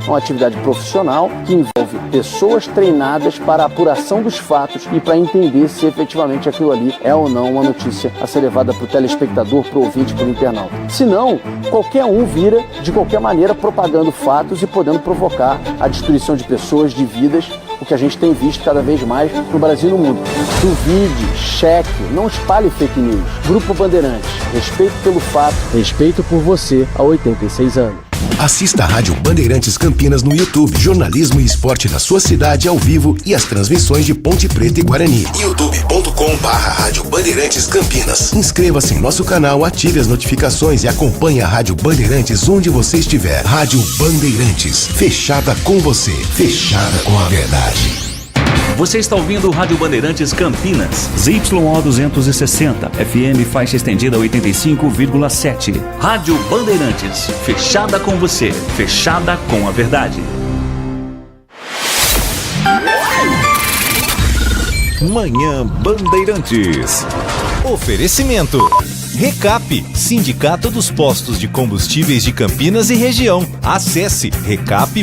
é uma atividade profissional que envolve pessoas treinadas para a apuração dos fatos e para entender se efetivamente aquilo ali é ou não uma notícia a ser levada para o telespectador, para o ouvinte, para o internauta. Se não, qualquer um vira, de qualquer maneira, propagando fatos e podendo provocar a destruição de pessoas, de vidas, o que a gente tem visto cada vez mais no Brasil e no mundo. Duvide, cheque, não espalhe fake news. Grupo Bandeirantes, respeito pelo fato, respeito por você há 86 anos. Assista a Rádio Bandeirantes Campinas no YouTube. Jornalismo e esporte da sua cidade ao vivo e as transmissões de Ponte Preta e Guarani. youtube.com/Rádio Bandeirantes Campinas. Inscreva-se em nosso canal, ative as notificações e acompanhe a Rádio Bandeirantes onde você estiver. Rádio Bandeirantes, fechada com você, fechada com a verdade. Você está ouvindo o Rádio Bandeirantes Campinas, ZYO 260, FM faixa estendida 85,7. Rádio Bandeirantes, fechada com você, fechada com a verdade. Manhã Bandeirantes. Oferecimento. Recap, Sindicato dos Postos de Combustíveis de Campinas e Região. Acesse recap.org.br.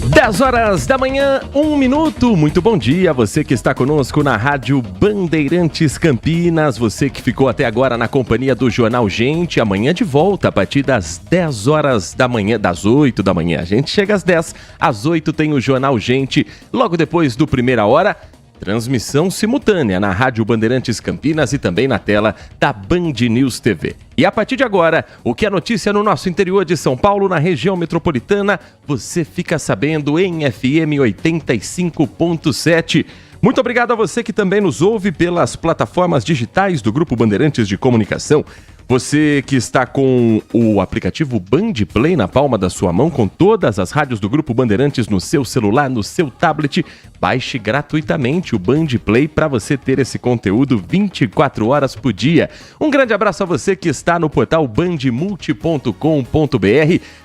10 horas da manhã, 1 minuto. Muito bom dia, você que está conosco na Rádio Bandeirantes Campinas, você que ficou até agora na companhia do Jornal Gente. Amanhã de volta a partir das 10 horas da manhã, das 8 da manhã. A gente chega às 10, às 8 tem o Jornal Gente. Logo depois do Primeira Hora, transmissão simultânea na Rádio Bandeirantes Campinas e também na tela da Band News TV. E a partir de agora, o que é notícia no nosso interior de São Paulo, na região metropolitana, você fica sabendo em FM 85.7. Muito obrigado a você que também nos ouve pelas plataformas digitais do Grupo Bandeirantes de Comunicação. Você que está com o aplicativo Band Play na palma da sua mão, com todas as rádios do Grupo Bandeirantes no seu celular, no seu tablet, baixe gratuitamente o Band Play para você ter esse conteúdo 24 horas por dia. Um grande abraço a você que está no portal bandmulti.com.br,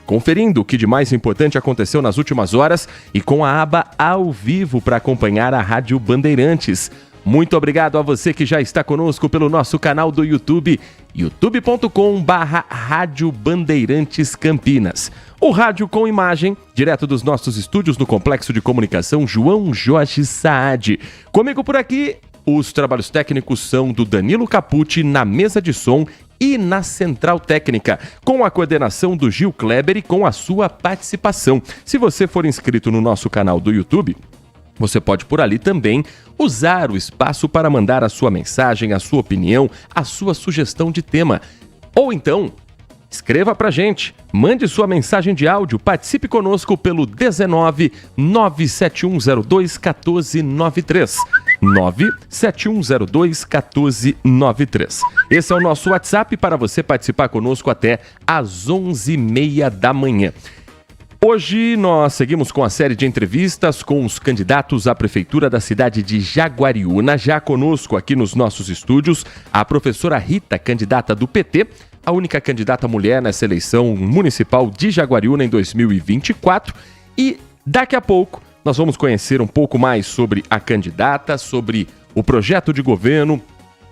conferindo o que de mais importante aconteceu nas últimas horas e com a aba ao vivo para acompanhar a Rádio Bandeirantes. Muito obrigado a você que já está conosco pelo nosso canal do YouTube, youtube.com/Rádio Bandeirantes Campinas. O rádio com imagem, direto dos nossos estúdios no Complexo de Comunicação João Jorge Saad. Comigo por aqui, os trabalhos técnicos são do Danilo Capucci na mesa de som e na central técnica, com a coordenação do Gil Kleber e com a sua participação. Se você for inscrito no nosso canal do YouTube, você pode por ali também usar o espaço para mandar a sua mensagem, a sua opinião, a sua sugestão de tema. Ou então, escreva pra gente, mande sua mensagem de áudio, participe conosco pelo 19 97102 1493. 97102 1493. Esse é o nosso WhatsApp para você participar conosco até às 11h30 da manhã. Hoje nós seguimos com a série de entrevistas com os candidatos à prefeitura da cidade de Jaguariúna. Já conosco aqui nos nossos estúdios, a professora Rita, candidata do PT, a única candidata mulher nessa eleição municipal de Jaguariúna em 2024. E daqui a pouco nós vamos conhecer um pouco mais sobre a candidata, sobre o projeto de governo,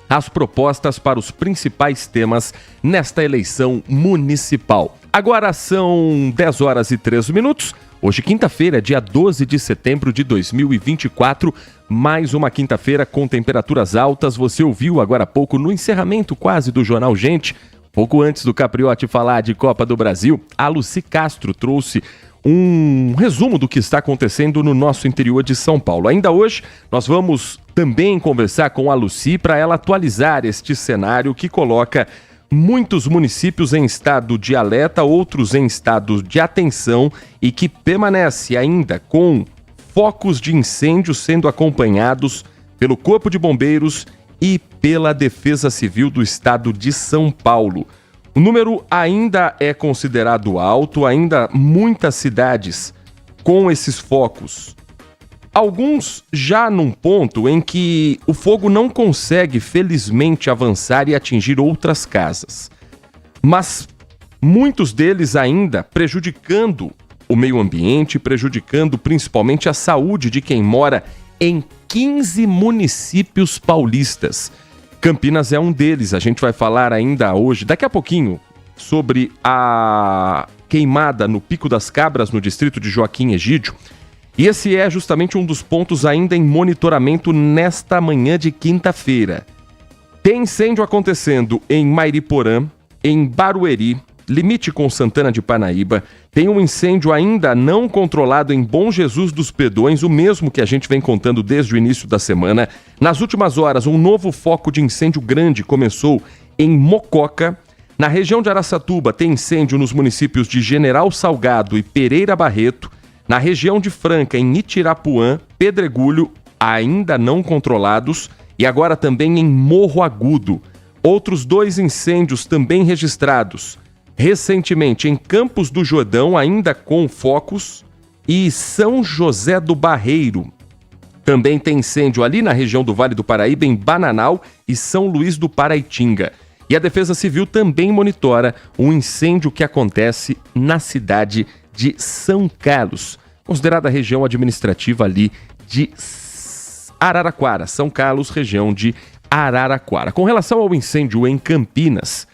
as propostas para os principais temas nesta eleição municipal. Agora são 10 horas e 3 minutos. Hoje, quinta-feira, dia 12 de setembro de 2024. Mais uma quinta-feira com temperaturas altas. Você ouviu agora há pouco, no encerramento quase do Jornal Gente, pouco antes do Capriotti falar de Copa do Brasil, a Lucy Castro trouxe um resumo do que está acontecendo no nosso interior de São Paulo. Ainda hoje, nós vamos também conversar com a Lucy para ela atualizar este cenário que coloca muitos municípios em estado de alerta, outros em estado de atenção e que permanece ainda com focos de incêndio sendo acompanhados pelo Corpo de Bombeiros e pela Defesa Civil do estado de São Paulo. O número ainda é considerado alto, ainda muitas cidades com esses focos. Alguns já num ponto em que o fogo não consegue, felizmente, avançar e atingir outras casas. Mas muitos deles ainda prejudicando o meio ambiente, prejudicando principalmente a saúde de quem mora em 15 municípios paulistas. Campinas é um deles, a gente vai falar ainda hoje, daqui a pouquinho, sobre a queimada no Pico das Cabras, no distrito de Joaquim Egídio. E esse é justamente um dos pontos ainda em monitoramento nesta manhã de quinta-feira. Tem incêndio acontecendo em Mairiporã, em Barueri, limite com Santana de Parnaíba. Tem um incêndio ainda não controlado em Bom Jesus dos Pedões, o mesmo que a gente vem contando desde o início da semana. Nas últimas horas, um novo foco de incêndio grande começou em Mococa. Na região de Araçatuba, tem incêndio nos municípios de General Salgado e Pereira Barreto. Na região de Franca, em Itirapuã, Pedregulho, ainda não controlados. E agora também em Morro Agudo. Outros 2 incêndios também registrados recentemente em Campos do Jordão, ainda com focos, e São José do Barreiro. Também tem incêndio ali na região do Vale do Paraíba, em Bananal e São Luís do Paraitinga. E a Defesa Civil também monitora um incêndio que acontece na cidade de São Carlos, considerada a região administrativa ali de Araraquara. São Carlos, região de Araraquara. Com relação ao incêndio em Campinas,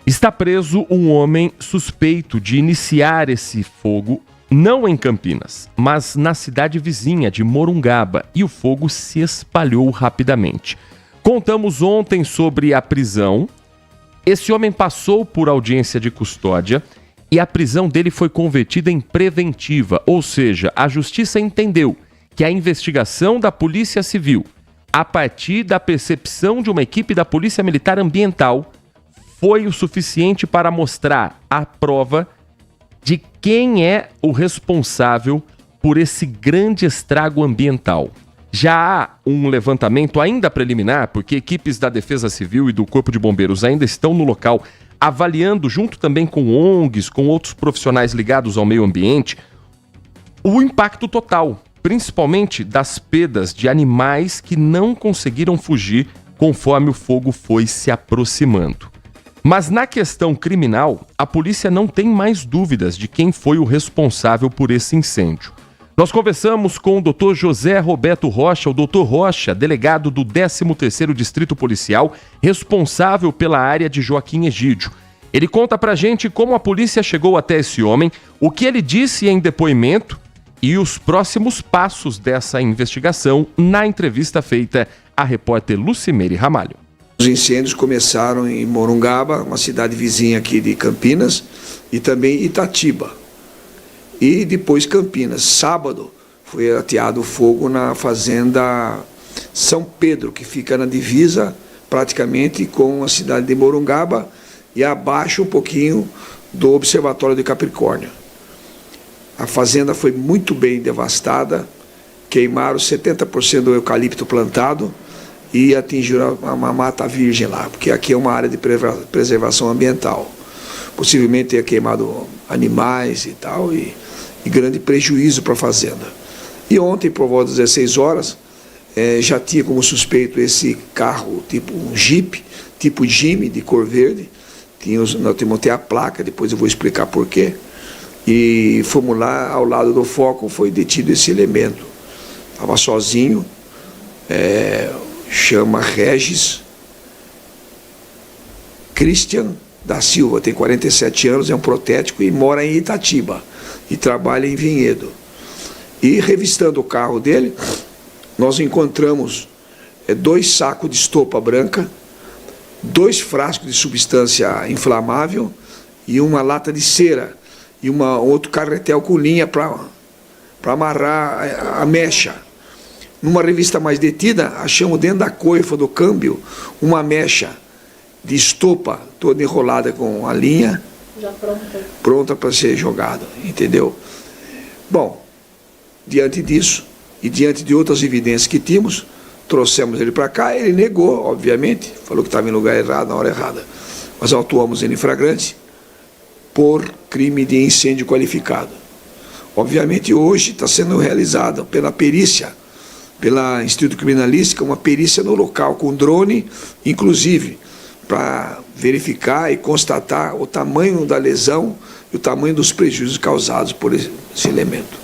está preso um homem suspeito de iniciar esse fogo não em Campinas, mas na cidade vizinha de Morungaba, e o fogo se espalhou rapidamente. Contamos ontem sobre a prisão. Esse homem passou por audiência de custódia e a prisão dele foi convertida em preventiva, ou seja, a justiça entendeu que a investigação da Polícia Civil, a partir da percepção de uma equipe da Polícia Militar Ambiental, foi o suficiente para mostrar a prova de quem é o responsável por esse grande estrago ambiental. Já há um levantamento ainda preliminar, porque equipes da Defesa Civil e do Corpo de Bombeiros ainda estão no local, avaliando, junto também com ONGs, com outros profissionais ligados ao meio ambiente, o impacto total, principalmente das perdas de animais que não conseguiram fugir conforme o fogo foi se aproximando. Mas na questão criminal, a polícia não tem mais dúvidas de quem foi o responsável por esse incêndio. Nós conversamos com o Dr. José Roberto Rocha, o Dr. Rocha, delegado do 13º Distrito Policial, responsável pela área de Joaquim Egídio. Ele conta pra gente como a polícia chegou até esse homem, o que ele disse em depoimento e os próximos passos dessa investigação na entrevista feita à repórter Lucimeire Ramalho. Os incêndios começaram em Morungaba, uma cidade vizinha aqui de Campinas, e também Itatiba. E depois Campinas. Sábado foi ateado fogo na fazenda São Pedro, que fica na divisa praticamente com a cidade de Morungaba e abaixo um pouquinho do Observatório de Capricórnio. A fazenda foi muito bem devastada, queimaram 70% do eucalipto plantado e atingiram uma mata virgem lá, porque aqui é uma área de preservação ambiental. Possivelmente tenha queimado animais e tal, e grande prejuízo para a fazenda. E ontem, por volta das 16 horas, já tinha como suspeito esse carro, tipo um Jeep, tipo Jimmy, de cor verde. Nós temos até a placa, depois eu vou explicar por quê. E fomos lá, ao lado do foco, foi detido esse elemento. Estava sozinho, chama Regis Christian da Silva, tem 47 anos, é um protético e mora em Itatiba e trabalha em Vinhedo. E revistando o carro dele, nós encontramos 2 sacos de estopa branca, 2 frascos de substância inflamável e uma lata de cera e outro carretel com linha para amarrar a mecha. Numa revista mais detida, achamos dentro da coifa do câmbio uma mecha de estopa toda enrolada com a linha, já pronta para ser jogada, entendeu? Bom, diante disso e diante de outras evidências que tínhamos, trouxemos ele para cá. Ele negou, obviamente, falou que estava em lugar errado, na hora errada, mas autuamos ele em flagrante por crime de incêndio qualificado. Obviamente hoje está sendo realizada pela perícia, pela Instituto Criminalística, uma perícia no local com drone, inclusive para verificar e constatar o tamanho da lesão e o tamanho dos prejuízos causados por esse elemento.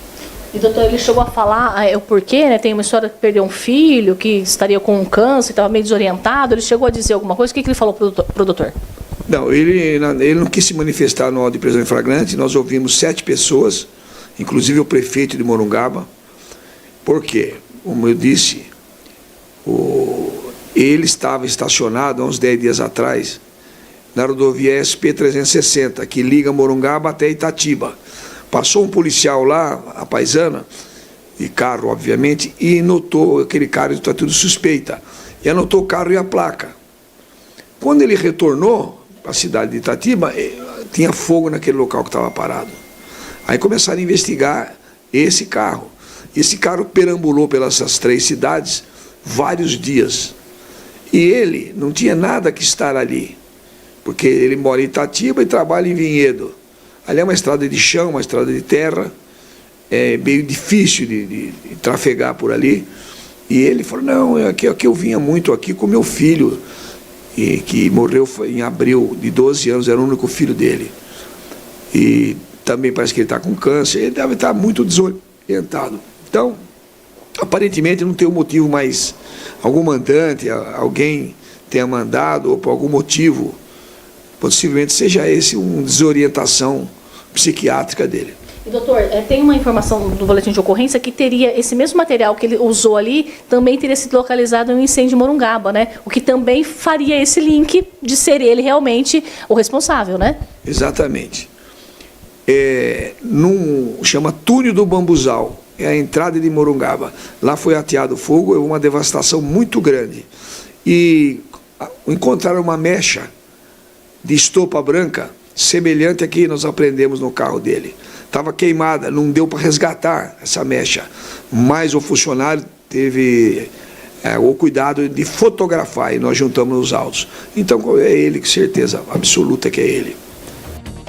E doutor, ele chegou a falar o porquê, né? Tem uma história que perdeu um filho, que estaria com um câncer, estava meio desorientado. Ele chegou a dizer alguma coisa? O que ele falou para o doutor? Não, ele não quis se manifestar no auto de prisão em flagrante. Nós ouvimos 7 pessoas, inclusive o prefeito de Morungaba. Por quê? Como eu disse, ele estava estacionado há uns 10 dias atrás na rodovia SP-360, que liga Morungaba até Itatiba. Passou um policial lá, a paisana, de carro, obviamente, e notou aquele cara está tudo suspeita. E anotou o carro e a placa. Quando ele retornou para a cidade de Itatiba, tinha fogo naquele local que estava parado. Aí começaram a investigar esse carro. Esse carro perambulou pelas 3 cidades vários dias. E ele não tinha nada que estar ali, porque ele mora em Itatiba e trabalha em Vinhedo. Ali é uma estrada de chão, uma estrada de terra, é meio difícil de trafegar por ali. E ele falou, não, aqui eu vinha muito aqui com meu filho, que morreu em abril, de 12 anos, era o único filho dele. E também parece que ele está com câncer, ele deve estar muito desorientado. Então, aparentemente não tem um motivo mais, algum mandante, alguém tenha mandado, ou por algum motivo, possivelmente seja esse uma desorientação psiquiátrica dele. E, doutor, tem uma informação do boletim de ocorrência que teria esse mesmo material que ele usou ali, também teria sido localizado em um incêndio em Morungaba, né? O que também faria esse link de ser ele realmente o responsável, né? Exatamente. Chama Túnel do Bambuzal, é a entrada de Morungaba. Lá foi ateado fogo, uma devastação muito grande. E encontraram uma mecha de estopa branca, semelhante a que nós aprendemos no carro dele. Estava queimada, não deu para resgatar essa mecha, mas o funcionário teve o cuidado de fotografar e nós juntamos os autos. Então é ele, com certeza absoluta que é ele.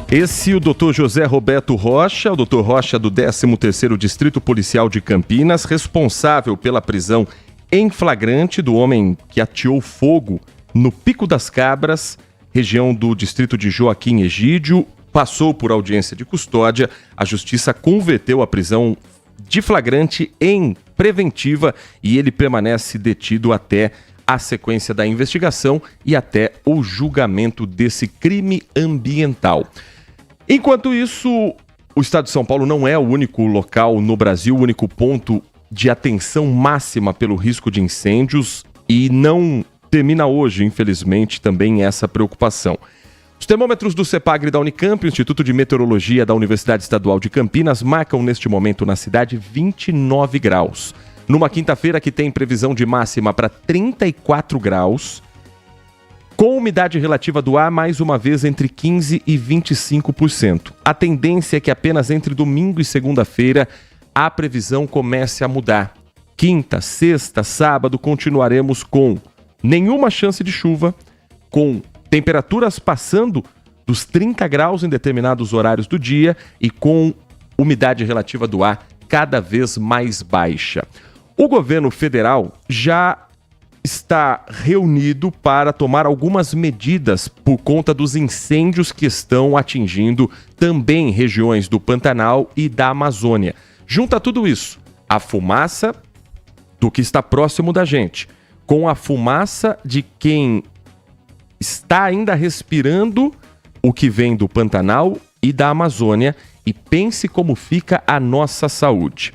Esse o Dr. José Roberto Rocha, o Dr. Rocha do 13º Distrito Policial de Campinas, responsável pela prisão em flagrante do homem que ateou fogo no Pico das Cabras, região do distrito de Joaquim Egídio. Passou por audiência de custódia, a justiça converteu a prisão de flagrante em preventiva e ele permanece detido até a sequência da investigação e até o julgamento desse crime ambiental. Enquanto isso, o estado de São Paulo não é o único local no Brasil, o único ponto de atenção máxima pelo risco de incêndios e não termina hoje, infelizmente, também essa preocupação. Os termômetros do CEPAGRE da Unicamp, o Instituto de Meteorologia da Universidade Estadual de Campinas, marcam neste momento na cidade 29 graus. Numa quinta-feira que tem previsão de máxima para 34 graus, com umidade relativa do ar mais uma vez entre 15% e 25%. A tendência é que apenas entre domingo e segunda-feira a previsão comece a mudar. Quinta, sexta, sábado continuaremos com nenhuma chance de chuva, com temperaturas passando dos 30 graus em determinados horários do dia e com umidade relativa do ar cada vez mais baixa. O governo federal já está reunido para tomar algumas medidas por conta dos incêndios que estão atingindo também regiões do Pantanal e da Amazônia. Junta tudo isso, a fumaça do que está próximo da gente, com a fumaça de quem está ainda respirando o que vem do Pantanal e da Amazônia, e pense como fica a nossa saúde.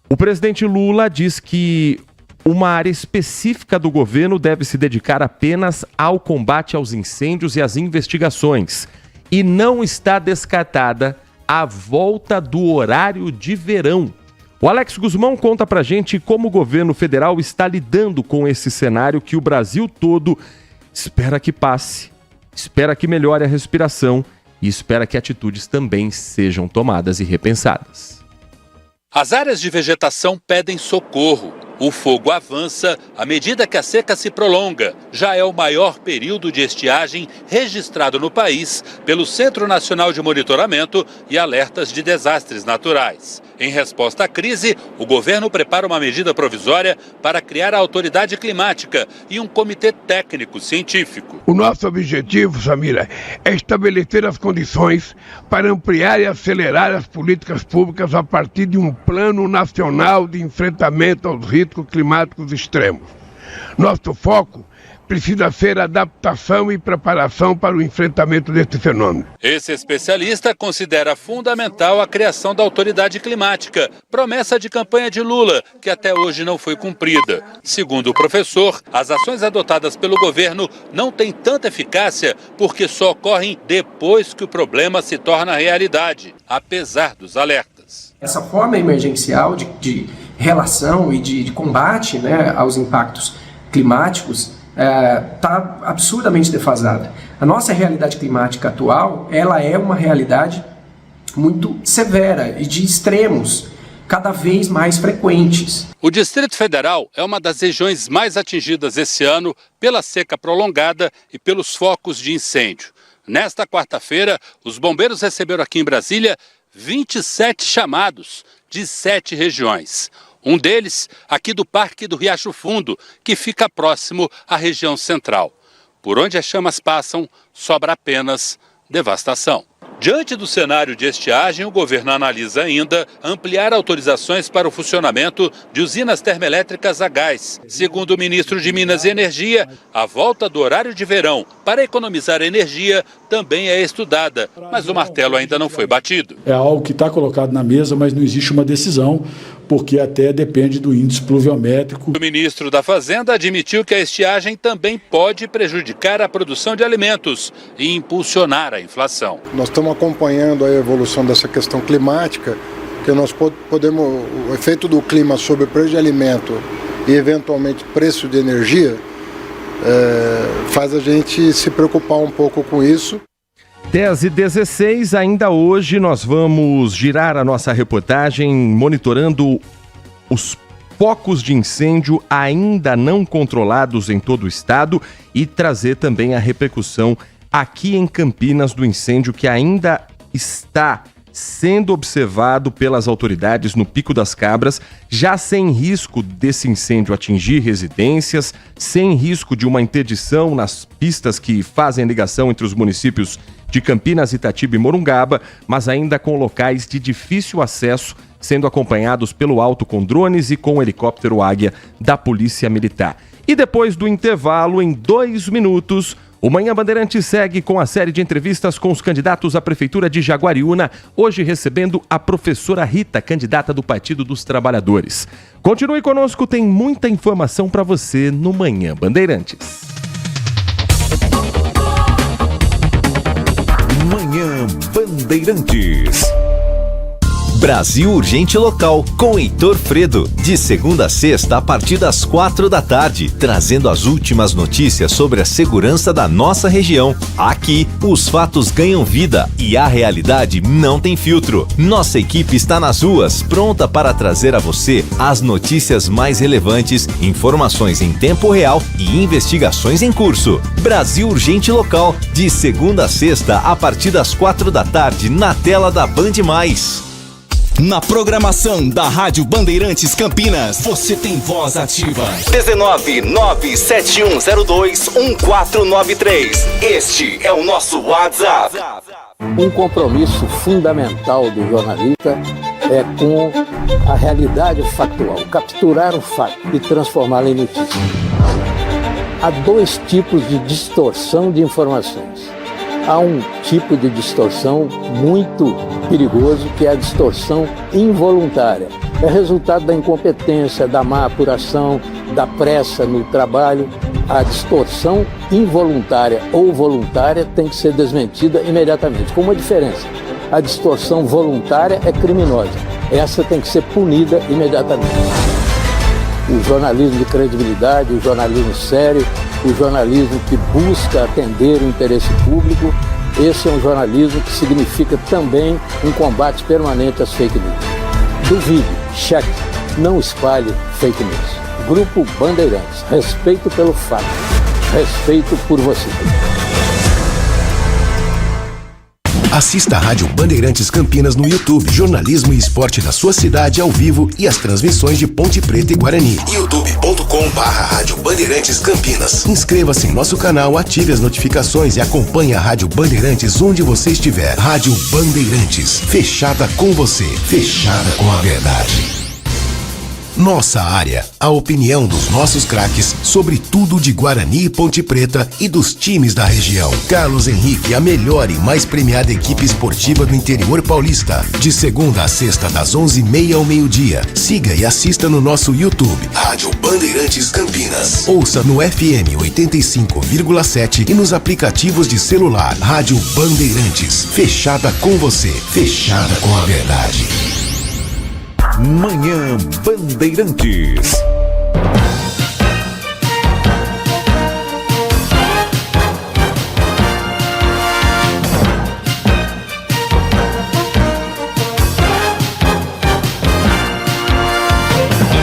O presidente Lula diz que uma área específica do governo deve se dedicar apenas ao combate aos incêndios e às investigações, e não está descartada a volta do horário de verão. O Alex Guzmão conta pra gente como o governo federal está lidando com esse cenário que o Brasil todo espera que passe, espera que melhore a respiração e espera que atitudes também sejam tomadas e repensadas. As áreas de vegetação pedem socorro. O fogo avança à medida que a seca se prolonga. Já é o maior período de estiagem registrado no país pelo Centro Nacional de Monitoramento e Alertas de Desastres Naturais. Em resposta à crise, o governo prepara uma medida provisória para criar a autoridade climática e um comitê técnico científico. O nosso objetivo, Samira, é estabelecer as condições para ampliar e acelerar as políticas públicas a partir de um plano nacional de enfrentamento aos riscos climáticos extremos. Nosso foco precisa ser adaptação e preparação para o enfrentamento deste fenômeno. Esse especialista considera fundamental a criação da autoridade climática, promessa de campanha de Lula, que até hoje não foi cumprida. Segundo o professor, as ações adotadas pelo governo não têm tanta eficácia porque só ocorrem depois que o problema se torna realidade, apesar dos alertas. Essa forma emergencial de relação e de combate, né, aos impactos climáticos está absurdamente defasada. A nossa realidade climática atual, ela é uma realidade muito severa e de extremos cada vez mais frequentes. O Distrito Federal é uma das regiões mais atingidas esse ano pela seca prolongada e pelos focos de incêndio. Nesta quarta-feira, os bombeiros receberam aqui em Brasília 27 chamados de 7 regiões. Um deles aqui do Parque do Riacho Fundo, que fica próximo à região central. Por onde as chamas passam, sobra apenas devastação. Diante do cenário de estiagem, o governo analisa ainda ampliar autorizações para o funcionamento de usinas termoelétricas a gás. Segundo o ministro de Minas e Energia, a volta do horário de verão para economizar energia também é estudada, mas o martelo ainda não foi batido. É algo que está colocado na mesa, mas não existe uma decisão, porque até depende do índice pluviométrico. O ministro da Fazenda admitiu que a estiagem também pode prejudicar a produção de alimentos e impulsionar a inflação. Nós estamos acompanhando a evolução dessa questão climática, que nós podemos, o efeito do clima sobre o preço de alimento e eventualmente preço de energia, faz a gente se preocupar um pouco com isso. 10h16, ainda hoje nós vamos girar a nossa reportagem monitorando os focos de incêndio ainda não controlados em todo o estado e trazer também a repercussão aqui em Campinas do incêndio que ainda está sendo observado pelas autoridades no Pico das Cabras, já sem risco desse incêndio atingir residências, sem risco de uma interdição nas pistas que fazem ligação entre os municípios de Campinas, Itatiba e Morungaba, mas ainda com locais de difícil acesso, sendo acompanhados pelo alto com drones e com o helicóptero Águia da Polícia Militar. E depois do intervalo, em 2 minutos, o Manhã Bandeirantes segue com a série de entrevistas com os candidatos à Prefeitura de Jaguariúna, hoje recebendo a professora Rita, candidata do Partido dos Trabalhadores. Continue conosco, tem muita informação para você no Manhã Bandeirantes. Manhã Bandeirantes. Brasil Urgente Local, com Heitor Fredo, de segunda a sexta a partir das 4 da tarde, trazendo as últimas notícias sobre a segurança da nossa região. Aqui, os fatos ganham vida e a realidade não tem filtro. Nossa equipe está nas ruas, pronta para trazer a você as notícias mais relevantes, informações em tempo real e investigações em curso. Brasil Urgente Local, de segunda a sexta a partir das 4 da tarde, na tela da Band+. Na programação da Rádio Bandeirantes Campinas, você tem voz ativa. 19971021493. Este é o nosso WhatsApp. Um compromisso fundamental do jornalista é com a realidade factual, capturar o fato e transformá-lo em notícia. Há 2 tipos de distorção de informações. Há um tipo de distorção muito perigoso, que é a distorção involuntária. É resultado da incompetência, da má apuração, da pressa no trabalho. A distorção involuntária ou voluntária tem que ser desmentida imediatamente, com uma diferença. A distorção voluntária é criminosa. Essa tem que ser punida imediatamente. O jornalismo de credibilidade, o jornalismo sério, o jornalismo que busca atender o interesse público, esse é um jornalismo que significa também um combate permanente às fake news. Duvide, cheque, não espalhe fake news. Grupo Bandeirantes, respeito pelo fato, respeito por você. Assista a Rádio Bandeirantes Campinas no YouTube. Jornalismo e esporte da sua cidade ao vivo e as transmissões de Ponte Preta e Guarani. youtube.com/Rádio Bandeirantes Campinas. Inscreva-se em nosso canal, ative as notificações e acompanhe a Rádio Bandeirantes onde você estiver. Rádio Bandeirantes, fechada com você, fechada com a verdade. Nossa área, a opinião dos nossos craques sobre tudo de Guarani e Ponte Preta e dos times da região. Carlos Henrique, a melhor e mais premiada equipe esportiva do interior paulista. De segunda a sexta, das 11h30 ao meio-dia. Siga e assista no nosso YouTube, Rádio Bandeirantes Campinas. Ouça no FM 85,7 e nos aplicativos de celular. Rádio Bandeirantes, fechada com você, fechada com a verdade. Manhã Bandeirantes.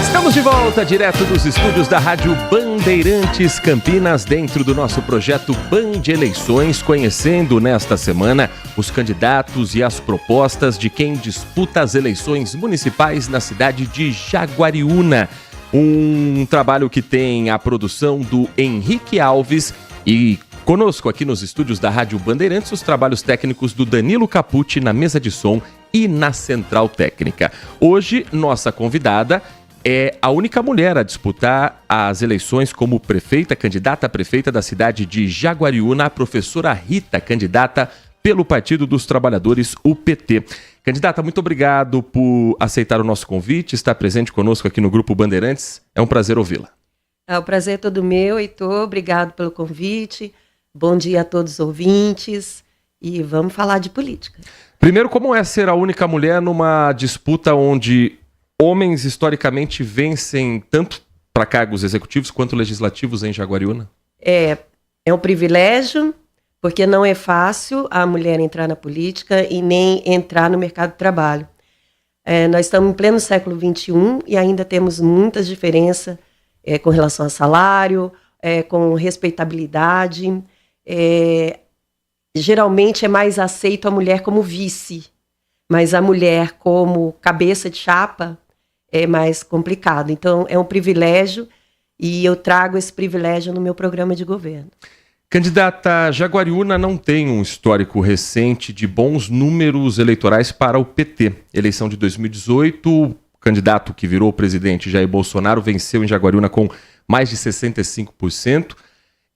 Estamos de volta, direto dos estúdios da Rádio Bandeirantes Campinas, dentro do nosso projeto Band Eleições, conhecendo nesta semana os candidatos e as propostas de quem disputa as eleições municipais na cidade de Jaguariúna. Um trabalho que tem a produção do Henrique Alves e conosco aqui nos estúdios da Rádio Bandeirantes os trabalhos técnicos do Danilo Capucci na mesa de som e na central técnica. Hoje, nossa convidada é a única mulher a disputar as eleições como prefeita, candidata a prefeita da cidade de Jaguariúna, a professora Rita, candidata pelo Partido dos Trabalhadores, o PT. Candidata, muito obrigado por aceitar o nosso convite, estar presente conosco aqui no Grupo Bandeirantes. É um prazer ouvi-la. O prazer é todo meu, Heitor. Obrigado pelo convite. Bom dia a todos os ouvintes. E vamos falar de política. Primeiro, como é ser a única mulher numa disputa onde homens historicamente vencem tanto para cargos executivos quanto legislativos em Jaguariúna? É um privilégio, porque não é fácil a mulher entrar na política e nem entrar no mercado de trabalho. Nós estamos em pleno século XXI e ainda temos muitas diferenças com relação a salário, com respeitabilidade. Geralmente é mais aceito a mulher como vice, mas a mulher como cabeça de chapa é mais complicado. Então, é um privilégio e eu trago esse privilégio no meu programa de governo. Candidata, Jaguariúna não tem um histórico recente de bons números eleitorais para o PT. Eleição de 2018, o candidato que virou presidente, Jair Bolsonaro, venceu em Jaguariúna com mais de 65%.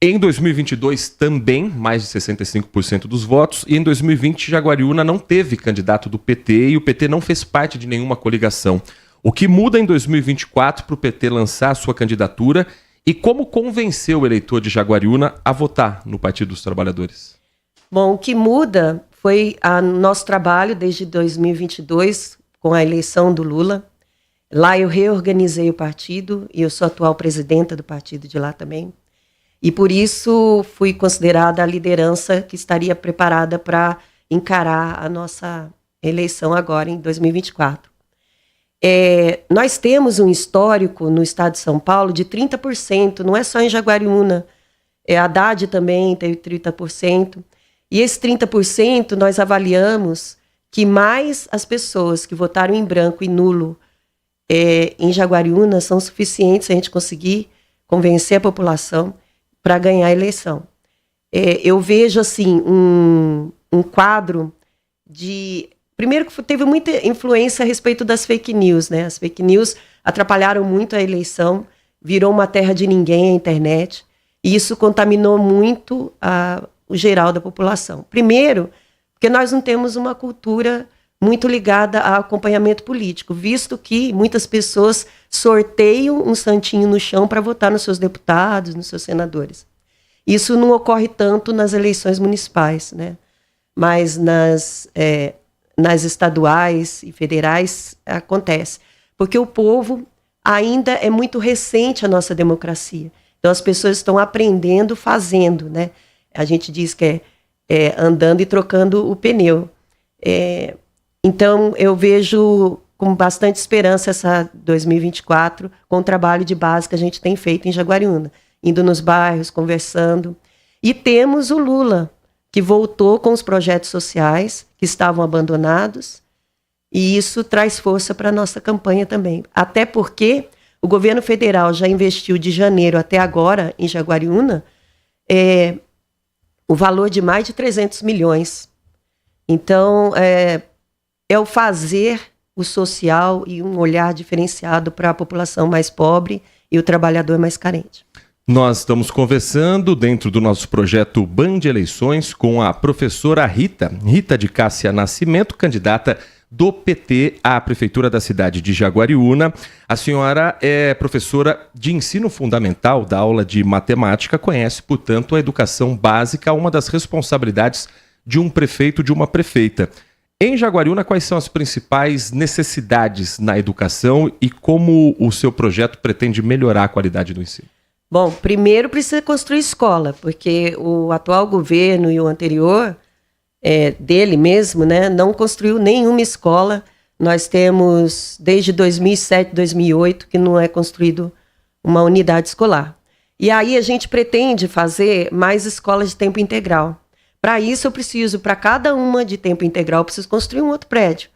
Em 2022, também mais de 65% dos votos. E em 2020, Jaguariúna não teve candidato do PT e o PT não fez parte de nenhuma coligação. O que muda em 2024 para o PT lançar a sua candidatura e como convencer o eleitor de Jaguariúna a votar no Partido dos Trabalhadores? Bom, o que muda foi o nosso trabalho desde 2022 com a eleição do Lula. Lá eu reorganizei o partido e eu sou atual presidenta do partido de lá também. E por isso fui considerada a liderança que estaria preparada para encarar a nossa eleição agora em 2024. Nós temos um histórico no estado de São Paulo de 30%, não é só em Jaguariúna, Haddad também teve 30%, e esse 30% nós avaliamos que mais as pessoas que votaram em branco e nulo em Jaguariúna são suficientes se a gente conseguir convencer a população para ganhar a eleição. Eu vejo assim um quadro de... Primeiro que teve muita influência a respeito das fake news, né? As fake news atrapalharam muito a eleição, virou uma terra de ninguém a internet, e isso contaminou muito o geral da população. Primeiro, porque nós não temos uma cultura muito ligada a acompanhamento político, visto que muitas pessoas sorteiam um santinho no chão para votar nos seus deputados, nos seus senadores. Isso não ocorre tanto nas eleições municipais, né? Mas nas estaduais e federais acontece. Porque o povo ainda é muito recente a nossa democracia. Então as pessoas estão aprendendo fazendo, né? A gente diz que é andando e trocando o pneu. Então eu vejo com bastante esperança essa 2024 com o trabalho de base que a gente tem feito em Jaguariúna, indo nos bairros, conversando. E temos o Lula, que voltou com os projetos sociais que estavam abandonados, e isso traz força para a nossa campanha também. Até porque o governo federal já investiu de janeiro até agora em Jaguariúna o valor de mais de 300 milhões. Então, é o fazer o social e um olhar diferenciado para a população mais pobre e o trabalhador mais carente. Nós estamos conversando dentro do nosso projeto Band Eleições com a professora Rita de Cássia Nascimento, candidata do PT à Prefeitura da cidade de Jaguariúna. A senhora é professora de ensino fundamental, da aula de matemática, conhece, portanto, a educação básica, uma das responsabilidades de um prefeito, de uma prefeita. Em Jaguariúna, quais são as principais necessidades na educação e como o seu projeto pretende melhorar a qualidade do ensino? Bom, primeiro precisa construir escola, porque o atual governo e o anterior, dele mesmo, né, não construiu nenhuma escola. Nós temos, desde 2007, 2008, que não é construído uma unidade escolar. E aí a gente pretende fazer mais escolas de tempo integral. Para isso eu preciso, para cada uma de tempo integral, eu preciso construir um outro prédio,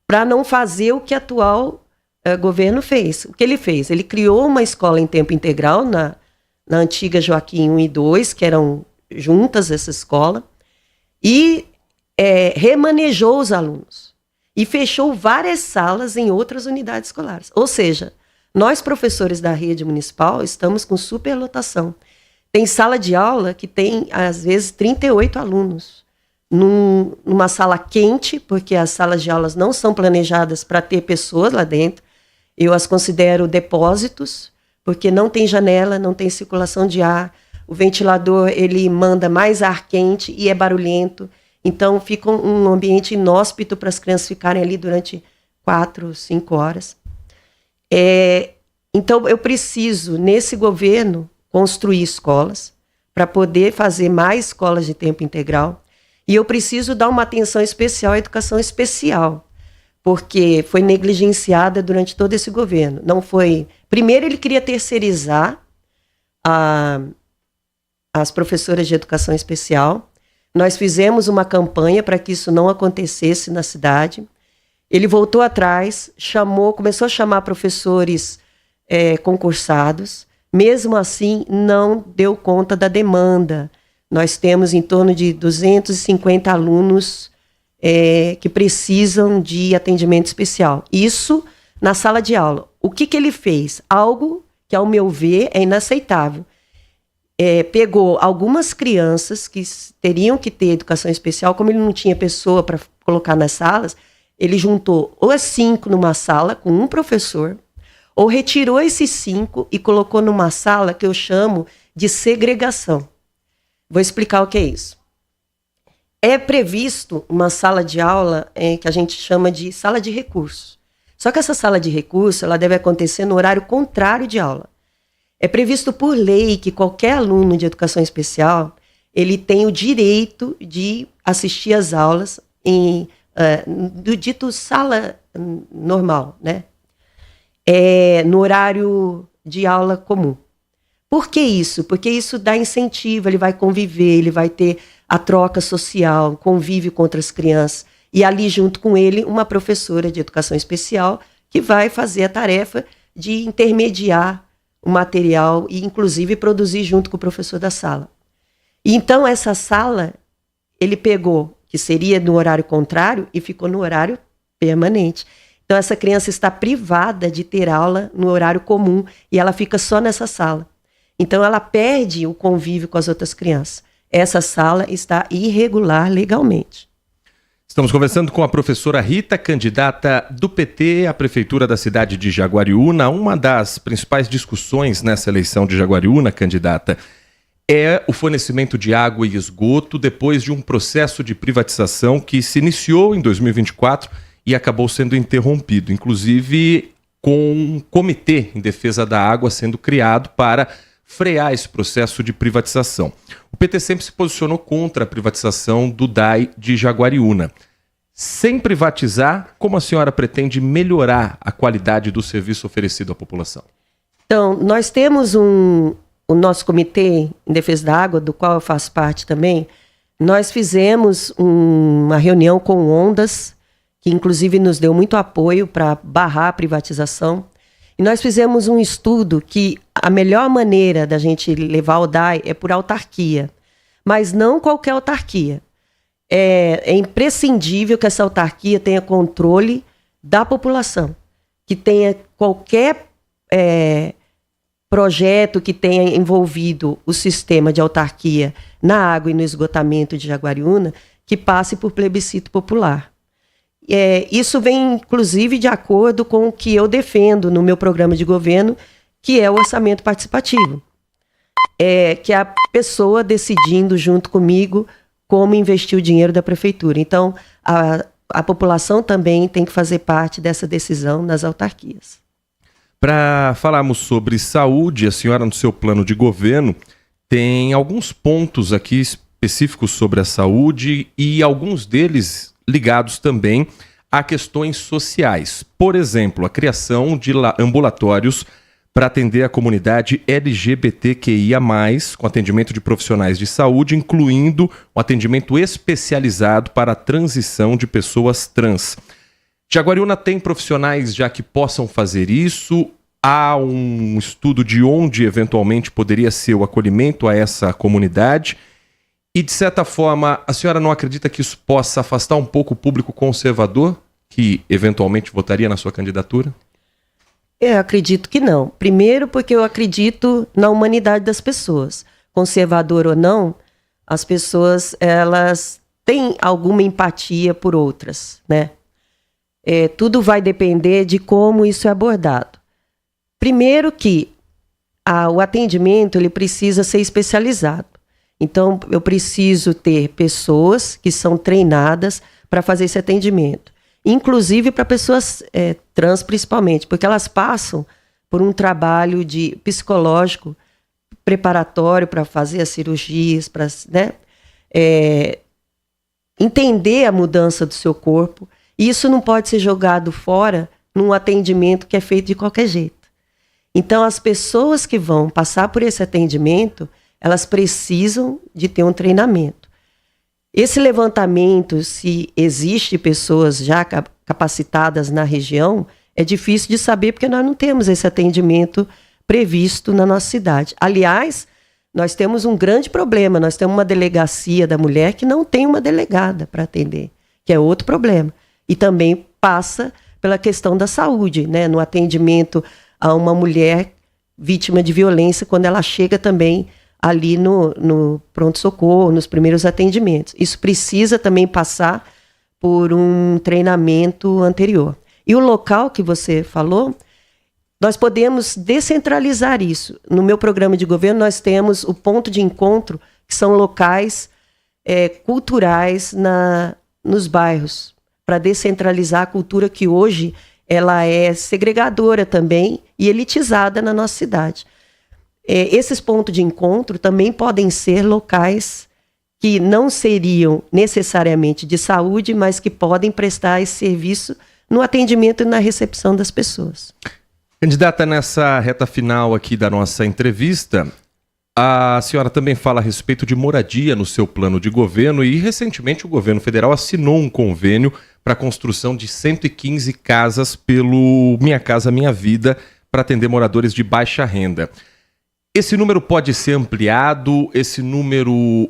para não fazer o que o atual governo fez. O que ele fez? Ele criou uma escola em tempo integral na antiga Joaquim 1 e 2, que eram juntas essa escola, e remanejou os alunos e fechou várias salas em outras unidades escolares. Ou seja, nós professores da rede municipal estamos com superlotação. Tem sala de aula que tem, às vezes, 38 alunos. Numa sala quente, porque as salas de aulas não são planejadas para ter pessoas lá dentro. Eu as considero depósitos, porque não tem janela, não tem circulação de ar. O ventilador, ele manda mais ar quente e é barulhento. Então, fica um ambiente inóspito para as crianças ficarem ali durante 4, 5 horas. Então, eu preciso, nesse governo, construir escolas para poder fazer mais escolas de tempo integral. E eu preciso dar uma atenção especial à educação especial, porque foi negligenciada durante todo esse governo. Não foi... Primeiro, ele queria terceirizar as professoras de educação especial. Nós fizemos uma campanha para que isso não acontecesse na cidade. Ele voltou atrás, começou a chamar professores concursados. Mesmo assim, não deu conta da demanda. Nós temos em torno de 250 alunos que precisam de atendimento especial. Isso na sala de aula. O que ele fez? Algo que, ao meu ver, é inaceitável. Pegou algumas crianças que teriam que ter educação especial, como ele não tinha pessoa para colocar nas salas, ele juntou ou as 5 numa sala com um professor, ou retirou esses 5 e colocou numa sala que eu chamo de segregação. Vou explicar o que é isso. É previsto uma sala de aula que a gente chama de sala de recursos. Só que essa sala de recursos ela deve acontecer no horário contrário de aula. É previsto por lei que qualquer aluno de educação especial ele tem o direito de assistir às aulas do dito sala normal, né? No horário de aula comum. Por que isso? Porque isso dá incentivo, ele vai conviver, ele vai ter a troca social, convívio com outras crianças, e ali junto com ele uma professora de educação especial que vai fazer a tarefa de intermediar o material e inclusive produzir junto com o professor da sala. E então essa sala ele pegou, que seria no horário contrário, e ficou no horário permanente. Então, essa criança está privada de ter aula no horário comum e ela fica só nessa sala. Então, ela perde o convívio com as outras crianças. Essa sala está irregular legalmente. Estamos conversando com a professora Rita, candidata do PT à Prefeitura da cidade de Jaguariúna. Uma das principais discussões nessa eleição de Jaguariúna, candidata, é o fornecimento de água e esgoto depois de um processo de privatização que se iniciou em 2024 e acabou sendo interrompido, inclusive com um comitê em defesa da água sendo criado para frear esse processo de privatização. O PT sempre se posicionou contra a privatização do DAI de Jaguariúna. Sem privatizar, como a senhora pretende melhorar a qualidade do serviço oferecido à população? Então, nós temos o nosso comitê em defesa da água, do qual eu faço parte também. Nós fizemos uma reunião com Ondas, que inclusive nos deu muito apoio para barrar a privatização. E nós fizemos um estudo que a melhor maneira da gente levar o DAI é por autarquia, mas não qualquer autarquia. É imprescindível que essa autarquia tenha controle da população, que tenha qualquer projeto que tenha envolvido o sistema de autarquia na água e no esgotamento de Jaguariúna, que passe por plebiscito popular. Isso vem, inclusive, de acordo com o que eu defendo no meu programa de governo, que é o orçamento participativo. Que é a pessoa decidindo junto comigo como investir o dinheiro da prefeitura. Então, a população também tem que fazer parte dessa decisão nas autarquias. Para falarmos sobre saúde, a senhora, no seu plano de governo, tem alguns pontos aqui específicos sobre a saúde e alguns deles ligados também a questões sociais. Por exemplo, a criação de ambulatórios para atender a comunidade LGBTQIA+, com atendimento de profissionais de saúde, incluindo o atendimento especializado para a transição de pessoas trans. Jaguariúna tem profissionais já que possam fazer isso? Há um estudo de onde eventualmente poderia ser o acolhimento a essa comunidade? E, de certa forma, a senhora não acredita que isso possa afastar um pouco o público conservador que eventualmente votaria na sua candidatura? Eu acredito que não. Primeiro porque eu acredito na humanidade das pessoas. Conservador ou não, as pessoas, elas têm alguma empatia por outras, né? Tudo vai depender de como isso é abordado. Primeiro que o atendimento ele precisa ser especializado. Então, eu preciso ter pessoas que são treinadas para fazer esse atendimento. Inclusive para pessoas trans, principalmente, porque elas passam por um trabalho psicológico preparatório para fazer as cirurgias, para entender a mudança do seu corpo. E isso não pode ser jogado fora num atendimento que é feito de qualquer jeito. Então, as pessoas que vão passar por esse atendimento, elas precisam de ter um treinamento. Esse levantamento, se existe pessoas já capacitadas na região, é difícil de saber porque nós não temos esse atendimento previsto na nossa cidade. Aliás, nós temos um grande problema, nós temos uma delegacia da mulher que não tem uma delegada para atender, que é outro problema. E também passa pela questão da saúde, né? No atendimento a uma mulher vítima de violência, quando ela chega também ali no pronto-socorro, nos primeiros atendimentos. Isso precisa também passar por um treinamento anterior. E o local que você falou, nós podemos descentralizar isso. No meu programa de governo, nós temos o ponto de encontro, que são locais culturais nos bairros, para descentralizar a cultura que hoje ela é segregadora também e elitizada na nossa cidade. Esses pontos de encontro também podem ser locais que não seriam necessariamente de saúde, mas que podem prestar esse serviço no atendimento e na recepção das pessoas. Candidata, nessa reta final aqui da nossa entrevista, a senhora também fala a respeito de moradia no seu plano de governo e, recentemente, o governo federal assinou um convênio para a construção de 115 casas pelo Minha Casa Minha Vida para atender moradores de baixa renda. Esse número pode ser ampliado? Esse número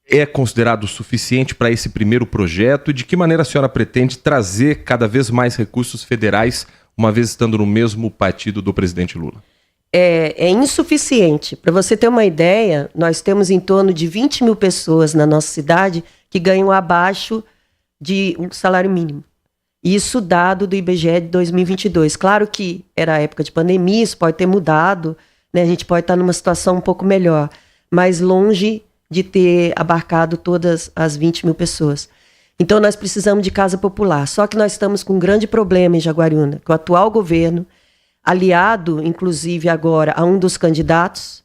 é considerado suficiente para esse primeiro projeto? E de que maneira a senhora pretende trazer cada vez mais recursos federais, uma vez estando no mesmo partido do presidente Lula? É insuficiente. Para você ter uma ideia, nós temos em torno de 20 mil pessoas na nossa cidade que ganham abaixo de um salário mínimo. Isso dado do IBGE de 2022. Claro que era a época de pandemia, isso pode ter mudado, né? A gente pode estar numa situação um pouco melhor, mas longe de ter abarcado todas as 20 mil pessoas. Então nós precisamos de casa popular. Só que nós estamos com um grande problema em Jaguariúna, que o atual governo, aliado, inclusive, agora a um dos candidatos,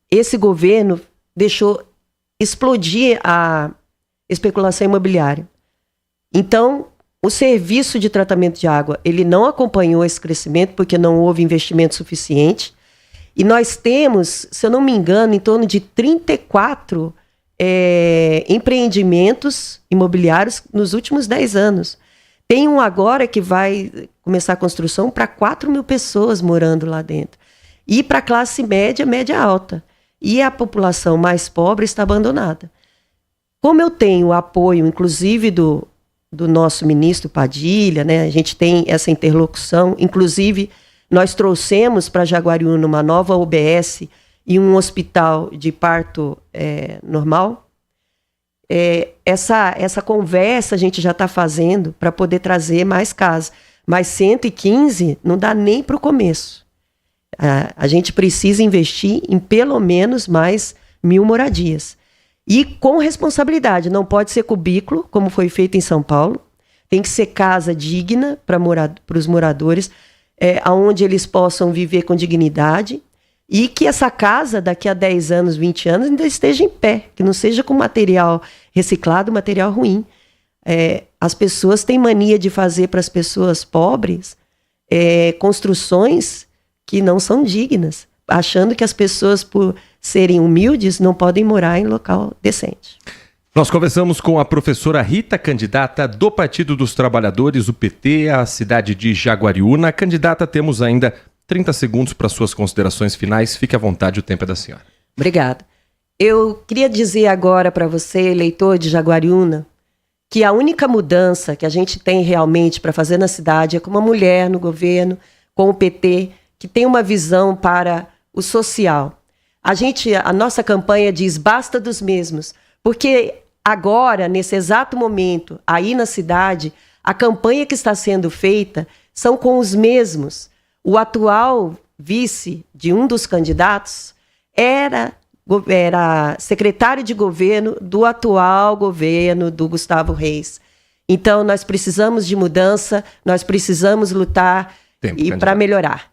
esse governo deixou explodir a especulação imobiliária. Então, o serviço de tratamento de água, ele não acompanhou esse crescimento porque não houve investimento suficiente. E nós temos, se eu não me engano, em torno de 34 empreendimentos imobiliários nos últimos 10 anos. Tem um agora que vai começar a construção para 4 mil pessoas morando lá dentro. E para a classe média, média alta. E a população mais pobre está abandonada. Como eu tenho o apoio, inclusive, do do nosso ministro Padilha, né? A gente tem essa interlocução. Inclusive, nós trouxemos para Jaguariúna uma nova UBS e um hospital de parto normal. Essa conversa a gente já está fazendo para poder trazer mais casas. Mas 115 não dá nem para o começo. A gente precisa investir em pelo menos mais 1.000 moradias. E com responsabilidade, não pode ser cubículo, como foi feito em São Paulo. Tem que ser casa digna para os moradores, onde eles possam viver com dignidade e que essa casa, daqui a 10 anos, 20 anos, ainda esteja em pé, que não seja com material reciclado, material ruim. As pessoas têm mania de fazer para as pessoas pobres construções que não são dignas, achando que as pessoas, por serem humildes, não podem morar em local decente. Nós conversamos com a professora Rita, candidata do Partido dos Trabalhadores, o PT, à cidade de Jaguariúna. Candidata, temos ainda 30 segundos para suas considerações finais. Fique à vontade, o tempo é da senhora. Obrigada. Eu queria dizer agora para você, eleitor de Jaguariúna, que a única mudança que a gente tem realmente para fazer na cidade é com uma mulher no governo, com o PT, que tem uma visão para o social. A nossa campanha diz basta dos mesmos, porque agora, nesse exato momento, aí na cidade, a campanha que está sendo feita são com os mesmos. O atual vice de um dos candidatos era secretário de governo do atual governo do Gustavo Reis. Então, nós precisamos de mudança, nós precisamos lutar para melhorar.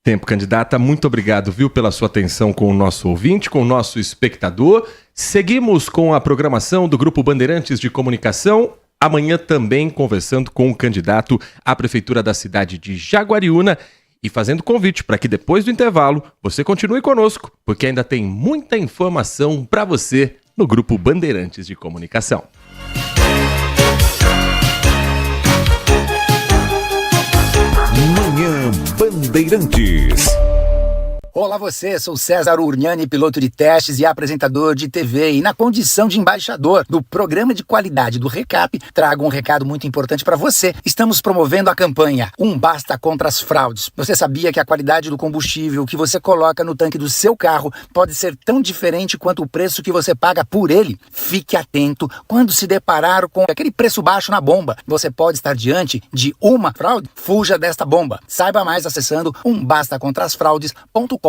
Tempo, candidata. Muito obrigado, viu, pela sua atenção com o nosso ouvinte, com o nosso espectador. Seguimos com a programação do Grupo Bandeirantes de Comunicação. Amanhã também conversando com o candidato à Prefeitura da cidade de Jaguariúna e fazendo convite para que depois do intervalo você continue conosco, porque ainda tem muita informação para você no Grupo Bandeirantes de Comunicação. Manhã Bandeirantes. Olá você, sou César Urniani, piloto de testes e apresentador de TV, e na condição de embaixador do programa de qualidade do Recap, trago um recado muito importante para você. Estamos promovendo a campanha Um Basta contra as Fraudes. Você sabia que a qualidade do combustível que você coloca no tanque do seu carro pode ser tão diferente quanto o preço que você paga por ele? Fique atento quando se deparar com aquele preço baixo na bomba. Você pode estar diante de uma fraude? Fuja desta bomba. Saiba mais acessando umbastacontrasfraudes.com.br.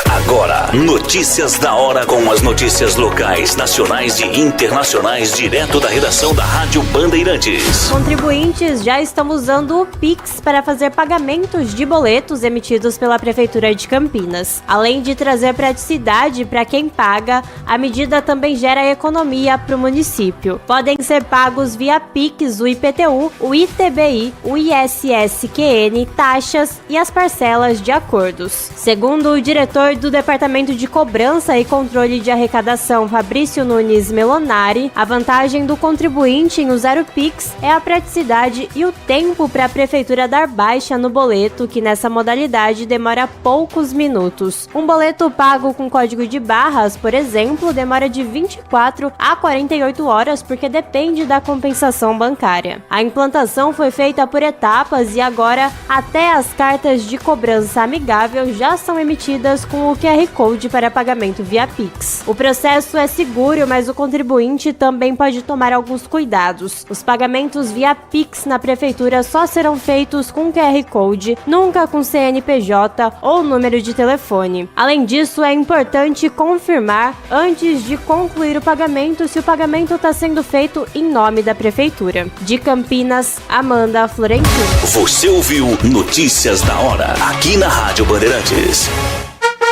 Agora, notícias da hora com as notícias locais, nacionais e internacionais, direto da redação da Rádio Bandeirantes. Contribuintes já estão usando o Pix para fazer pagamentos de boletos emitidos pela Prefeitura de Campinas. Além de trazer praticidade para quem paga, a medida também gera economia para o município. Podem ser pagos via Pix o IPTU, o ITBI, o ISSQN, taxas e as parcelas de acordos. Segundo o diretor do Departamento de Cobrança e Controle de Arrecadação, Fabrício Nunes Melonari, a vantagem do contribuinte em usar o Pix é a praticidade e o tempo para a Prefeitura dar baixa no boleto, que nessa modalidade demora poucos minutos. Um boleto pago com código de barras, por exemplo, demora de 24 a 48 horas, porque depende da compensação bancária. A implantação foi feita por etapas e agora até as cartas de cobrança amigável já são emitidas com o QR Code para pagamento via Pix. O processo é seguro, mas o contribuinte também pode tomar alguns cuidados. Os pagamentos via Pix na Prefeitura só serão feitos com QR Code, nunca com CNPJ ou número de telefone. Além disso, é importante confirmar antes de concluir o pagamento se o pagamento está sendo feito em nome da Prefeitura. De Campinas, Amanda Florentino. Você ouviu Notícias da Hora, aqui na Rádio Bandeirantes.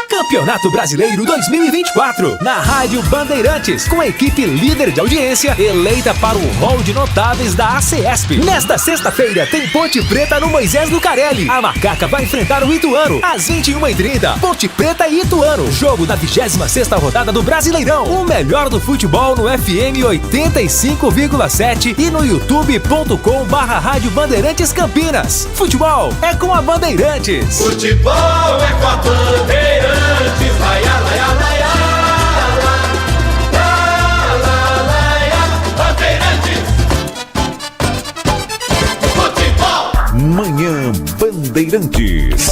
Campeonato Brasileiro 2024, na Rádio Bandeirantes, com a equipe líder de audiência, eleita para o hall de notáveis da ACESP. Nesta sexta-feira, tem Ponte Preta no Moisés Lucarelli. A Macaca vai enfrentar o Ituano, às 21h30. Ponte Preta e Ituano, jogo da 26ª rodada do Brasileirão. O melhor do futebol no FM 85,7 e no youtube.com/Rádio Bandeirantes Campinas. Futebol é com a Bandeirantes. Futebol é com a Bandeirantes. Vai, laia, laia, Bandeirantes. Bandeirantes.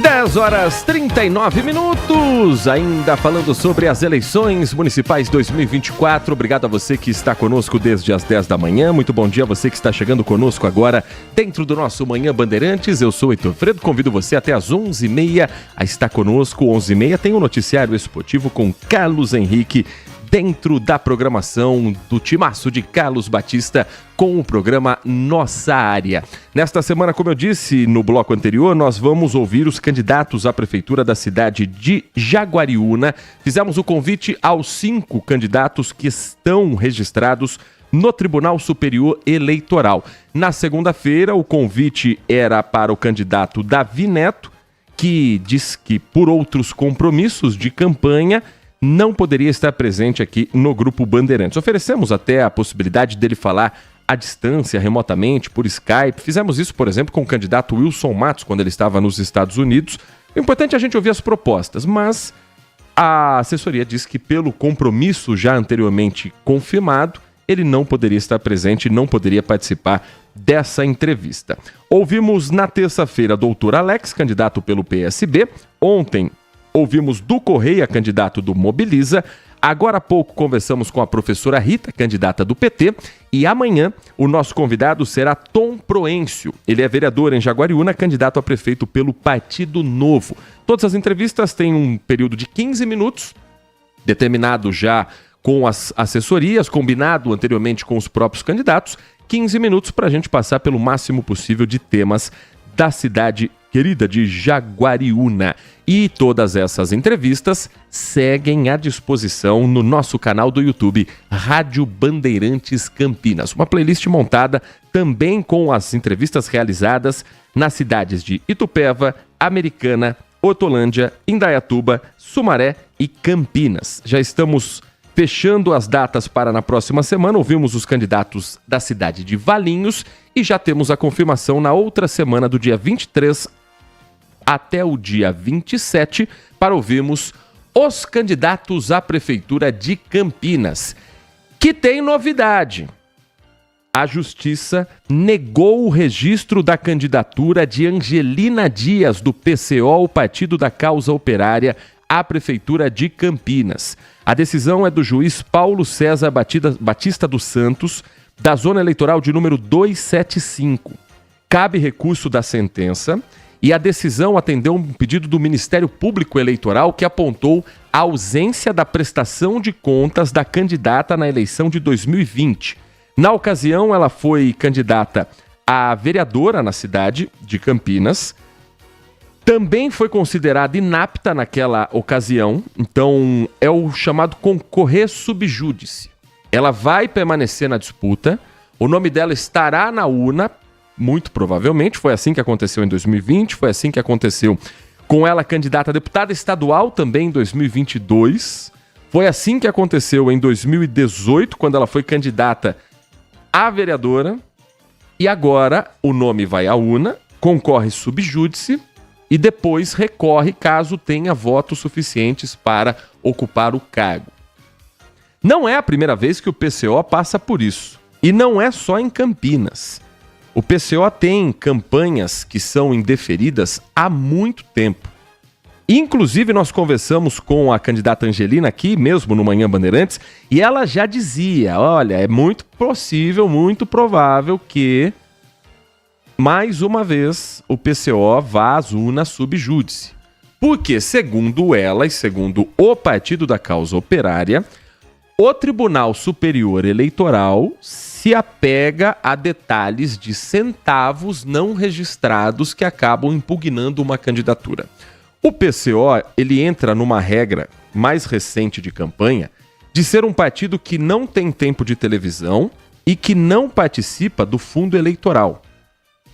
10h39, ainda falando sobre as eleições municipais 2024. Obrigado a você que está conosco desde as 10 da manhã. Muito bom dia a você que está chegando conosco agora dentro do nosso Manhã Bandeirantes. Eu sou Heitor Fredo, convido você até às 11h30 a estar conosco. 11h30 tem um noticiário esportivo com Carlos Henrique, dentro da programação do timaço de Carlos Batista com o programa Nossa Área. Nesta semana, como eu disse no bloco anterior, nós vamos ouvir os candidatos à prefeitura da cidade de Jaguariúna. Fizemos o convite aos 5 candidatos que estão registrados no Tribunal Superior Eleitoral. Na segunda-feira, o convite era para o candidato Davi Neto, que diz que por outros compromissos de campanha não poderia estar presente aqui no Grupo Bandeirantes. Oferecemos até a possibilidade dele falar à distância, remotamente, por Skype. Fizemos isso, por exemplo, com o candidato Wilson Matos, quando ele estava nos Estados Unidos. O importante é a gente ouvir as propostas, mas a assessoria diz que pelo compromisso já anteriormente confirmado, ele não poderia estar presente e não poderia participar dessa entrevista. Ouvimos na terça-feira doutor Alex, candidato pelo PSB. Ontem ouvimos do Correia, candidato do Mobiliza. Agora há pouco conversamos com a professora Rita, candidata do PT. E amanhã o nosso convidado será Tom Proencio. Ele é vereador em Jaguariúna, candidato a prefeito pelo Partido Novo. Todas as entrevistas têm um período de 15 minutos, determinado já com as assessorias, combinado anteriormente com os próprios candidatos. 15 minutos para a gente passar pelo máximo possível de temas da cidade querida de Jaguariúna. E todas essas entrevistas seguem à disposição no nosso canal do YouTube, Rádio Bandeirantes Campinas. Uma playlist montada também com as entrevistas realizadas nas cidades de Itupeva, Americana, Hortolândia, Indaiatuba, Sumaré e Campinas. Já estamos fechando as datas para na próxima semana. Ouvimos os candidatos da cidade de Valinhos e já temos a confirmação na outra semana, do dia 23 até o dia 27, para ouvirmos os candidatos à prefeitura de Campinas. Que tem novidade. A Justiça negou o registro da candidatura de Angelina Dias, do PCO, o Partido da Causa Operária, à prefeitura de Campinas. A decisão é do juiz Paulo César Batista dos Santos, da zona eleitoral de número 275. Cabe recurso da sentença e a decisão atendeu um pedido do Ministério Público Eleitoral, que apontou a ausência da prestação de contas da candidata na eleição de 2020. Na ocasião, ela foi candidata a vereadora na cidade de Campinas. Também foi considerada inapta naquela ocasião, então é o chamado concorrer sub judice. Ela vai permanecer na disputa, o nome dela estará na urna, muito provavelmente. Foi assim que aconteceu em 2020, foi assim que aconteceu com ela candidata a deputada estadual também em 2022. Foi assim que aconteceu em 2018, quando ela foi candidata a vereadora. E agora o nome vai à urna, concorre sub judice e depois recorre caso tenha votos suficientes para ocupar o cargo. Não é a primeira vez que o PCO passa por isso. E não é só em Campinas. O PCO tem campanhas que são indeferidas há muito tempo. Inclusive, nós conversamos com a candidata Angelina aqui mesmo no Manhã Bandeirantes e ela já dizia, olha, é muito possível, muito provável que mais uma vez o PCO vá às urnas sub judice. Porque, segundo ela e segundo o Partido da Causa Operária, o Tribunal Superior Eleitoral se apega a detalhes de centavos não registrados que acabam impugnando uma candidatura. O PCO, ele entra numa regra mais recente de campanha de ser um partido que não tem tempo de televisão e que não participa do fundo eleitoral.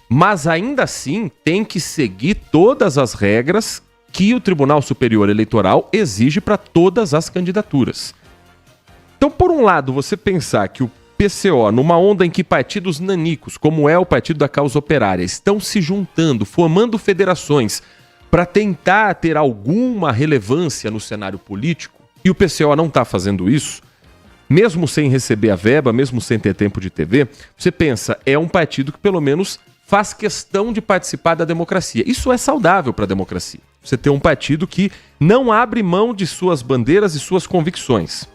Mas ainda assim tem que seguir todas as regras que o Tribunal Superior Eleitoral exige para todas as candidaturas. Então, por um lado, você pensar que o PCO, numa onda em que partidos nanicos, como é o Partido da Causa Operária, estão se juntando, formando federações para tentar ter alguma relevância no cenário político, e o PCO não está fazendo isso, mesmo sem receber a verba, mesmo sem ter tempo de TV, você pensa, é um partido que pelo menos faz questão de participar da democracia. Isso é saudável para a democracia. Você ter um partido que não abre mão de suas bandeiras e suas convicções.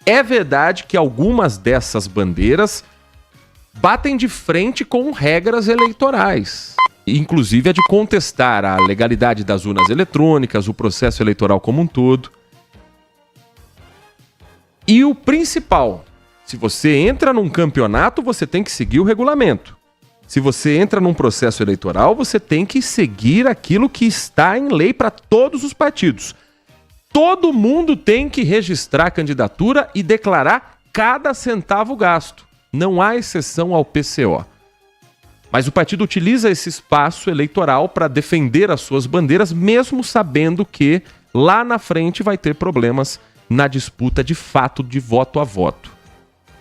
É verdade que algumas dessas bandeiras batem de frente com regras eleitorais, inclusive a de contestar a legalidade das urnas eletrônicas, o processo eleitoral como um todo. E o principal, se você entra num campeonato, você tem que seguir o regulamento. Se você entra num processo eleitoral, você tem que seguir aquilo que está em lei para todos os partidos. Todo mundo tem que registrar a candidatura e declarar cada centavo gasto. Não há exceção ao PCO. Mas o partido utiliza esse espaço eleitoral para defender as suas bandeiras, mesmo sabendo que lá na frente vai ter problemas na disputa de fato de voto a voto.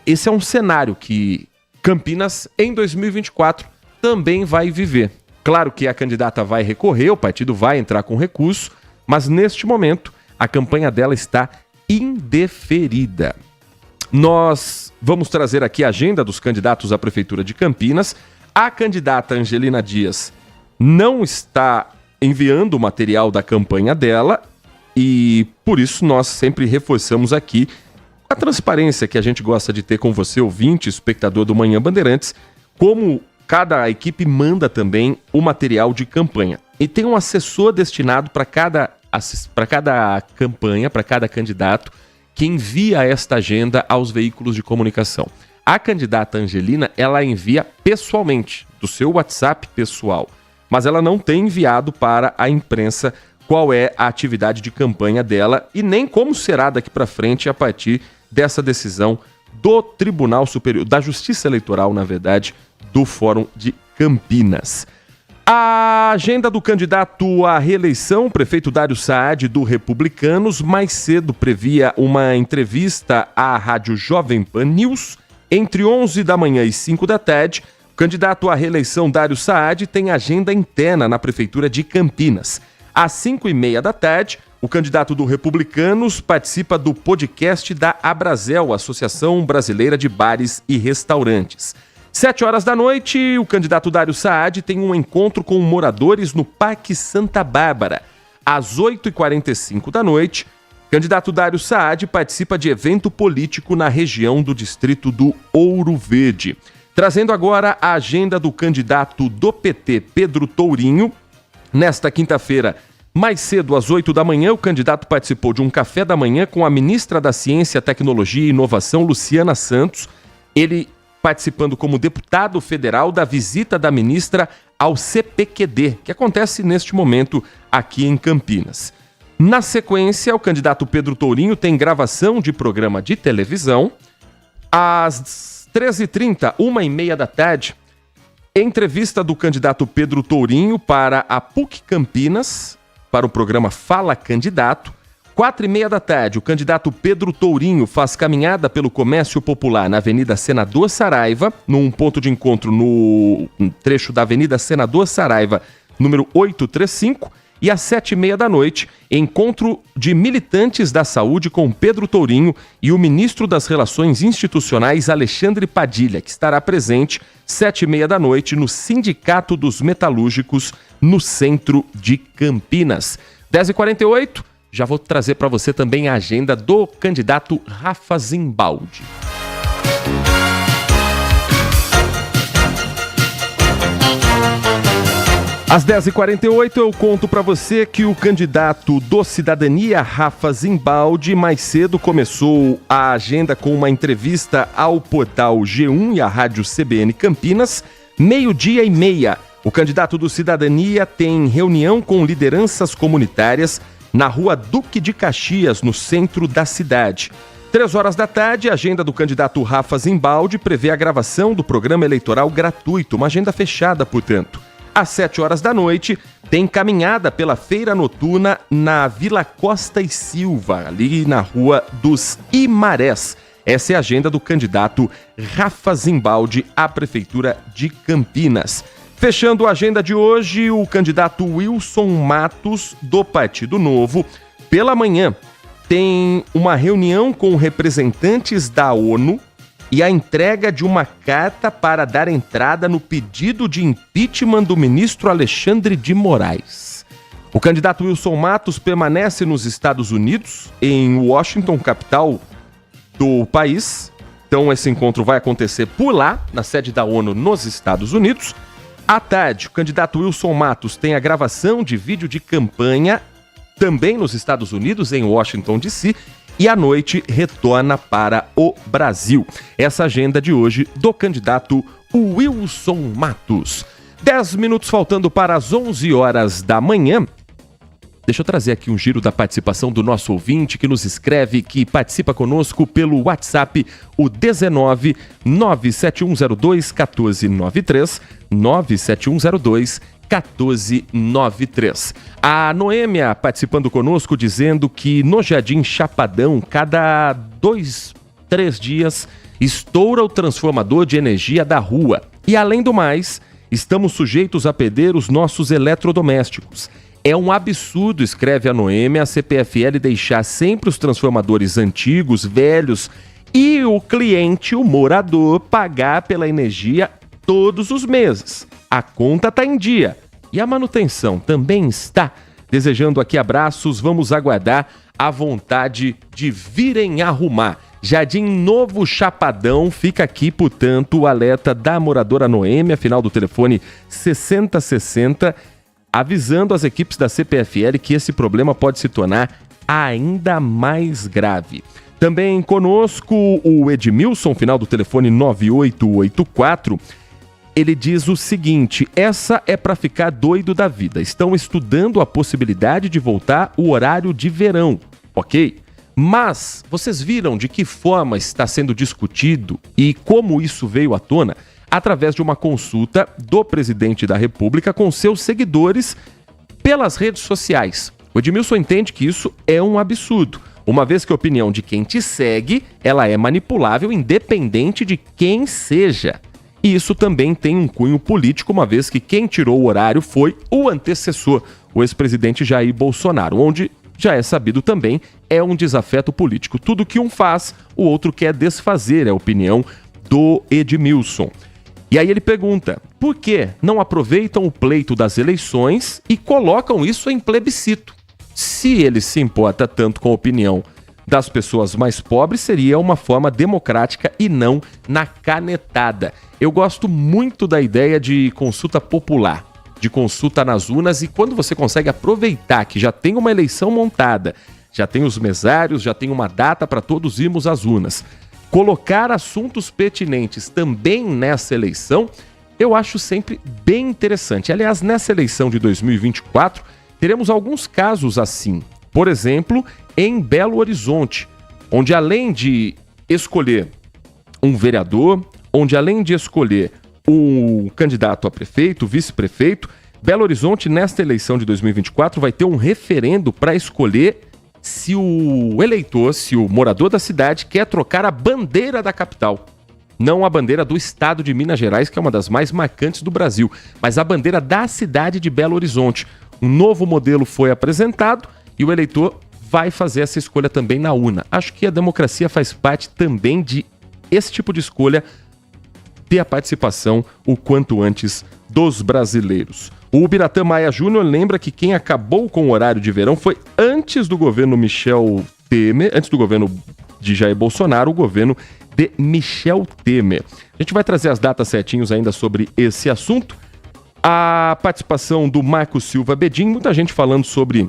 Esse é um cenário que Campinas, em 2024, também vai viver. Claro que a candidata vai recorrer, o partido vai entrar com recurso, mas neste momento a campanha dela está indeferida. Nós vamos trazer aqui a agenda dos candidatos à Prefeitura de Campinas. A candidata Angelina Dias não está enviando o material da campanha dela e por isso nós sempre reforçamos aqui a transparência que a gente gosta de ter com você, ouvinte, espectador do Manhã Bandeirantes, como cada equipe manda também o material de campanha. E tem um assessor destinado para cada campanha, para cada candidato, que envia esta agenda aos veículos de comunicação. A candidata Angelina, ela envia pessoalmente, do seu WhatsApp pessoal, mas ela não tem enviado para a imprensa qual é a atividade de campanha dela e nem como será daqui para frente a partir dessa decisão do Tribunal Superior, da Justiça Eleitoral, na verdade, do Fórum de Campinas. A agenda do candidato à reeleição, prefeito Dário Saad, do Republicanos, mais cedo previa uma entrevista à Rádio Jovem Pan News. Entre 11 da manhã e 5 da tarde, o candidato à reeleição Dário Saad tem agenda interna na Prefeitura de Campinas. Às 5h30 da tarde, o candidato do Republicanos participa do podcast da Abrazel, Associação Brasileira de Bares e Restaurantes. 7h da noite, o candidato Dário Saad tem um encontro com moradores no Parque Santa Bárbara. Às 8h45 da noite, o candidato Dário Saad participa de evento político na região do distrito do Ouro Verde. Trazendo agora a agenda do candidato do PT, Pedro Tourinho. Nesta quinta-feira, mais cedo, às 8 da manhã, o candidato participou de um café da manhã com a ministra da Ciência, Tecnologia e Inovação, Luciana Santos. Ele participando como deputado federal da visita da ministra ao CPQD, que acontece neste momento aqui em Campinas. Na sequência, o candidato Pedro Tourinho tem gravação de programa de televisão. Às 13h30, 1h30 da tarde, entrevista do candidato Pedro Tourinho para a PUC Campinas, para o programa Fala Candidato. 4h30 da tarde, o candidato Pedro Tourinho faz caminhada pelo comércio popular na Avenida Senador Saraiva, num ponto de encontro no trecho da Avenida Senador Saraiva, número 835, e às 7h30 da noite, encontro de militantes da saúde com Pedro Tourinho e o ministro das Relações Institucionais, Alexandre Padilha, que estará presente 7h30 da noite no Sindicato dos Metalúrgicos, no centro de Campinas. 10h48, já vou trazer para você também a agenda do candidato Rafa Zimbaldi. Às 10h48 eu conto para você que o candidato do Cidadania, Rafa Zimbaldi, mais cedo começou a agenda com uma entrevista ao portal G1 e à rádio CBN Campinas. 12h30, o candidato do Cidadania tem reunião com lideranças comunitárias na rua Duque de Caxias, no centro da cidade. 3h da tarde, a agenda do candidato Rafa Zimbaldi prevê a gravação do programa eleitoral gratuito, uma agenda fechada, portanto. Às 7h da noite, tem caminhada pela feira noturna na Vila Costa e Silva, ali na Rua dos Imarés. Essa é a agenda do candidato Rafa Zimbaldi à Prefeitura de Campinas. Fechando a agenda de hoje, o candidato Wilson Matos, do Partido Novo, pela manhã, tem uma reunião com representantes da ONU e a entrega de uma carta para dar entrada no pedido de impeachment do ministro Alexandre de Moraes. O candidato Wilson Matos permanece nos Estados Unidos, em Washington, capital do país. Então esse encontro vai acontecer por lá, na sede da ONU nos Estados Unidos. À tarde, o candidato Wilson Matos tem a gravação de vídeo de campanha também nos Estados Unidos, em Washington, D.C., e à noite retorna para o Brasil. Essa agenda de hoje do candidato Wilson Matos. 10 minutos faltando para as 11 horas da manhã. Deixa eu trazer aqui um giro da participação do nosso ouvinte que nos escreve, que participa conosco pelo WhatsApp, o 19 97102 1493, 97102 1493. A Noêmia participando conosco, dizendo que no Jardim Chapadão, cada 2, 3 dias, estoura o transformador de energia da rua. E além do mais, estamos sujeitos a perder os nossos eletrodomésticos. É um absurdo, escreve a Noêmia, a CPFL deixar sempre os transformadores antigos, velhos, e o cliente, o morador, pagar pela energia todos os meses. A conta está em dia e a manutenção também está. Desejando aqui abraços, vamos aguardar a vontade de virem arrumar. Jardim Novo Chapadão, fica aqui, portanto, o alerta da moradora Noêmia, final do telefone 6060, avisando as equipes da CPFL que esse problema pode se tornar ainda mais grave. Também conosco o Edmilson, final do telefone 9884, ele diz o seguinte: essa é para ficar doido da vida. Estão estudando a possibilidade de voltar o horário de verão, ok? Mas vocês viram de que forma está sendo discutido e como isso veio à tona? Através de uma consulta do presidente da República com seus seguidores pelas redes sociais. O Edmilson entende que isso é um absurdo, uma vez que a opinião de quem te segue, ela é manipulável independente de quem seja. E isso também tem um cunho político, uma vez que quem tirou o horário foi o antecessor, o ex-presidente Jair Bolsonaro, onde, já é sabido também, é um desafeto político. Tudo que um faz, o outro quer desfazer, é a opinião do Edmilson. E aí ele pergunta, por que não aproveitam o pleito das eleições e colocam isso em plebiscito? Se ele se importa tanto com a opinião das pessoas mais pobres, seria uma forma democrática e não na canetada. Eu gosto muito da ideia de consulta popular, de consulta nas urnas, e quando você consegue aproveitar que já tem uma eleição montada, já tem os mesários, já tem uma data para todos irmos às urnas, colocar assuntos pertinentes também nessa eleição, eu acho sempre bem interessante. Aliás, nessa eleição de 2024, teremos alguns casos assim. Por exemplo, em Belo Horizonte, onde além de escolher um vereador, onde além de escolher um candidato a prefeito, vice-prefeito, Belo Horizonte, nesta eleição de 2024, vai ter um referendo para escolher se o eleitor, se o morador da cidade quer trocar a bandeira da capital. Não a bandeira do estado de Minas Gerais, que é uma das mais marcantes do Brasil, mas a bandeira da cidade de Belo Horizonte. Um novo modelo foi apresentado e o eleitor vai fazer essa escolha também na urna. Acho que a democracia faz parte também de esse tipo de escolha, ter a participação o quanto antes dos brasileiros. O Biratã Maia Júnior lembra que quem acabou com o horário de verão foi antes do governo Michel Temer, antes do governo de Jair Bolsonaro, o governo de Michel Temer. A gente vai trazer as datas certinhos ainda sobre esse assunto. A participação do Marco Silva Bedin, muita gente falando sobre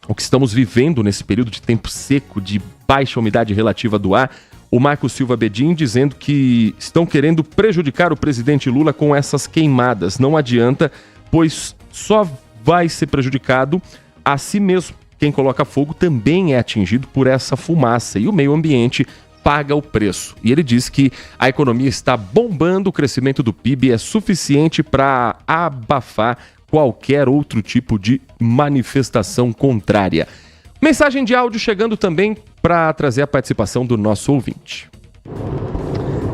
o que estamos vivendo nesse período de tempo seco, de baixa umidade relativa do ar. O Marco Silva Bedin dizendo que estão querendo prejudicar o presidente Lula com essas queimadas. Não adianta, pois só vai ser prejudicado a si mesmo. Quem coloca fogo também é atingido por essa fumaça e o meio ambiente paga o preço. E ele diz que a economia está bombando, o crescimento do PIB é suficiente para abafar qualquer outro tipo de manifestação contrária. Mensagem de áudio chegando também para trazer a participação do nosso ouvinte.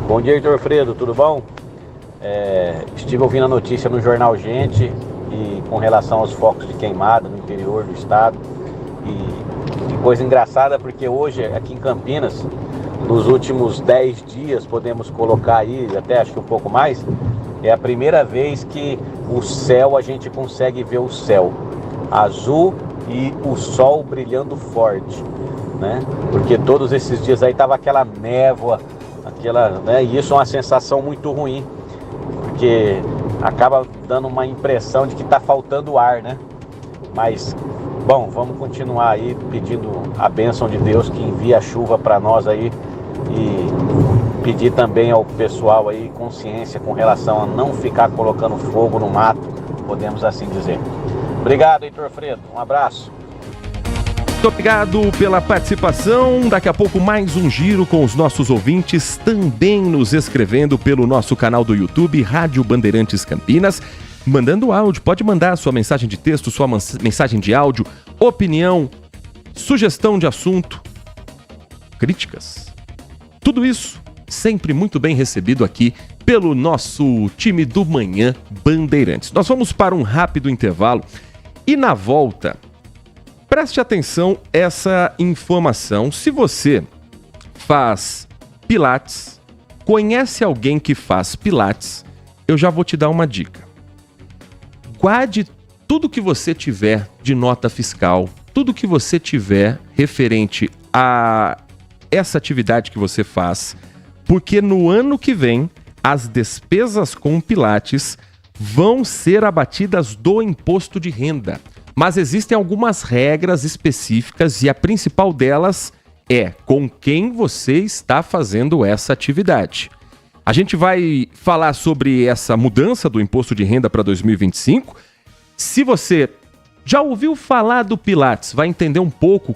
Bom dia, Heitor Fredo, tudo bom? Estive ouvindo a notícia no Jornal Gente e com relação aos focos de queimada no interior do estado. E coisa engraçada, porque hoje aqui em Campinas, nos últimos 10 dias, podemos colocar aí, até acho que um pouco mais, é a primeira vez que o céu, a gente consegue ver o céu azul e o sol brilhando forte, né? Porque todos esses dias aí tava aquela névoa, né? E isso é uma sensação muito ruim, porque acaba dando uma impressão de que tá faltando ar, né? Mas, bom, vamos continuar aí pedindo a bênção de Deus que envia a chuva para nós aí e pedir também ao pessoal aí consciência com relação a não ficar colocando fogo no mato, podemos assim dizer. Obrigado, Heitor Fredo. Um abraço. Muito obrigado pela participação. Daqui a pouco mais um giro com os nossos ouvintes, também nos escrevendo pelo nosso canal do YouTube, Rádio Bandeirantes Campinas, mandando áudio. Pode mandar sua mensagem de texto, sua mensagem de áudio, opinião, sugestão de assunto, críticas. Tudo isso sempre muito bem recebido aqui pelo nosso time do Manhã Bandeirantes. Nós vamos para um rápido intervalo e na volta, preste atenção essa informação. Se você faz pilates, conhece alguém que faz pilates, eu já vou te dar uma dica. Guarde tudo que você tiver de nota fiscal, tudo que você tiver referente a essa atividade que você faz, porque no ano que vem as despesas com pilates vão ser abatidas do imposto de renda. Mas existem algumas regras específicas e a principal delas é com quem você está fazendo essa atividade. A gente vai falar sobre essa mudança do imposto de renda para 2025. Se você já ouviu falar do Pilates, vai entender um pouco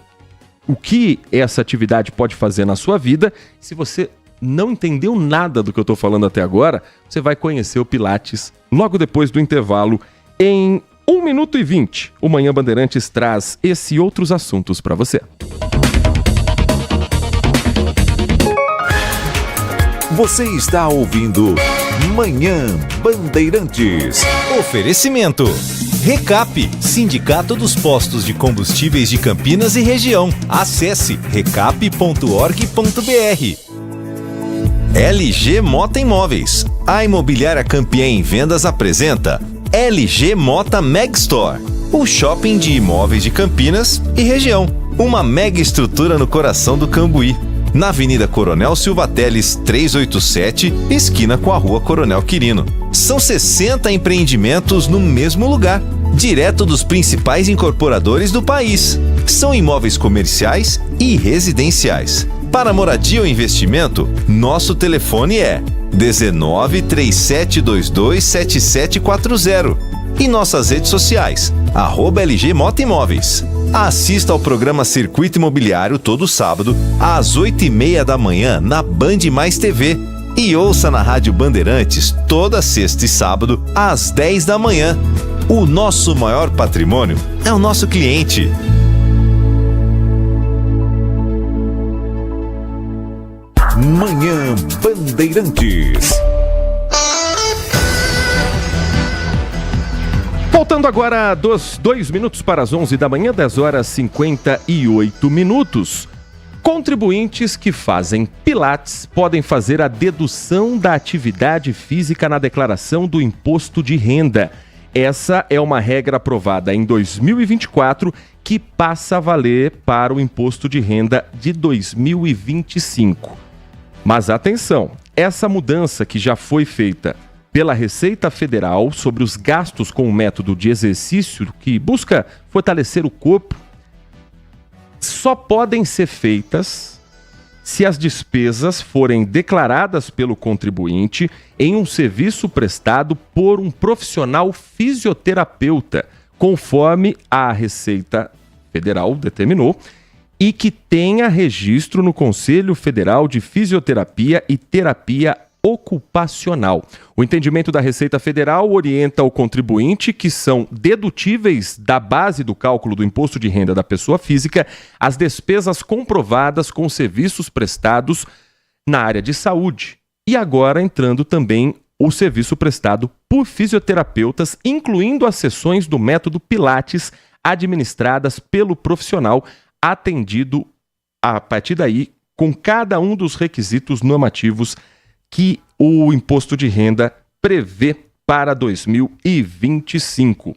o que essa atividade pode fazer na sua vida. Se você não entendeu nada do que eu estou falando até agora, você vai conhecer o Pilates logo depois do intervalo. Em 1 minuto e 20, o Manhã Bandeirantes traz esse e outros assuntos para você. Você está ouvindo Manhã Bandeirantes. Oferecimento. Recap, Sindicato dos Postos de Combustíveis de Campinas e Região. Acesse recap.org.br. LG Mota Imóveis. A imobiliária campeã em vendas apresenta LG Mota Meg Store, o shopping de imóveis de Campinas e região. Uma mega estrutura no coração do Cambuí. Na Avenida Coronel Silva Teles 387, esquina com a Rua Coronel Quirino. São 60 empreendimentos no mesmo lugar, direto dos principais incorporadores do país. São imóveis comerciais e residenciais. Para moradia ou investimento, nosso telefone é 19 3722 7740 e nossas redes sociais, @LG Mota Imóveis. Assista ao programa Circuito Imobiliário todo sábado, às 8h30 da manhã, na Band Mais TV. E ouça na Rádio Bandeirantes toda sexta e sábado, às 10 da manhã. O nosso maior patrimônio é o nosso cliente. Manhã Bandeirantes. Faltando agora 2 minutos para as 11 da manhã, 10h58. Contribuintes que fazem pilates podem fazer a dedução da atividade física na declaração do imposto de renda. Essa é uma regra aprovada em 2024 que passa a valer para o imposto de renda de 2025. Mas atenção, essa mudança que já foi feita pela Receita Federal sobre os gastos com o método de exercício que busca fortalecer o corpo, só podem ser feitas se as despesas forem declaradas pelo contribuinte em um serviço prestado por um profissional fisioterapeuta, conforme a Receita Federal determinou, e que tenha registro no Conselho Federal de Fisioterapia e Terapia Ocupacional. O entendimento da Receita Federal orienta o contribuinte que são dedutíveis da base do cálculo do imposto de renda da pessoa física as despesas comprovadas com serviços prestados na área de saúde. E agora entrando também o serviço prestado por fisioterapeutas, incluindo as sessões do método Pilates administradas pelo profissional, atendido a partir daí com cada um dos requisitos normativos que o imposto de renda prevê para 2025.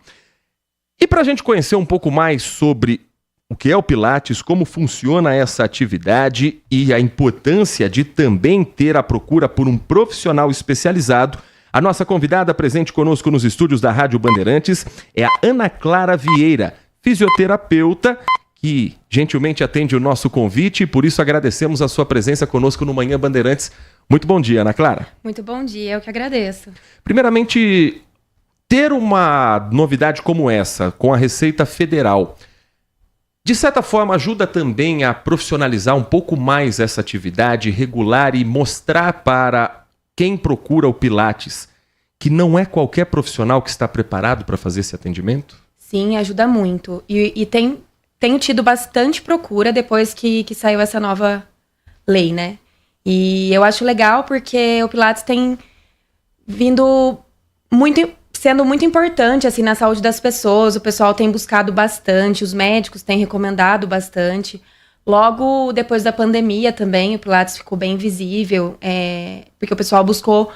E para a gente conhecer um pouco mais sobre o que é o Pilates, como funciona essa atividade e a importância de também ter a procura por um profissional especializado, a nossa convidada presente conosco nos estúdios da Rádio Bandeirantes é a Ana Clara Vieira, fisioterapeuta, que gentilmente atende o nosso convite e por isso agradecemos a sua presença conosco no Manhã Bandeirantes. Muito bom dia, Ana Clara. Muito bom dia, eu que agradeço. Primeiramente, ter uma novidade como essa, com a Receita Federal, de certa forma ajuda também a profissionalizar um pouco mais essa atividade, regular e mostrar para quem procura o Pilates que não é qualquer profissional que está preparado para fazer esse atendimento? Sim, ajuda muito. E tenho tido bastante procura depois que saiu essa nova lei, né? E eu acho legal porque o Pilates tem vindo sendo muito importante assim, na saúde das pessoas. O pessoal tem buscado bastante, os médicos têm recomendado bastante. Logo depois da pandemia também, o Pilates ficou bem visível, porque o pessoal buscou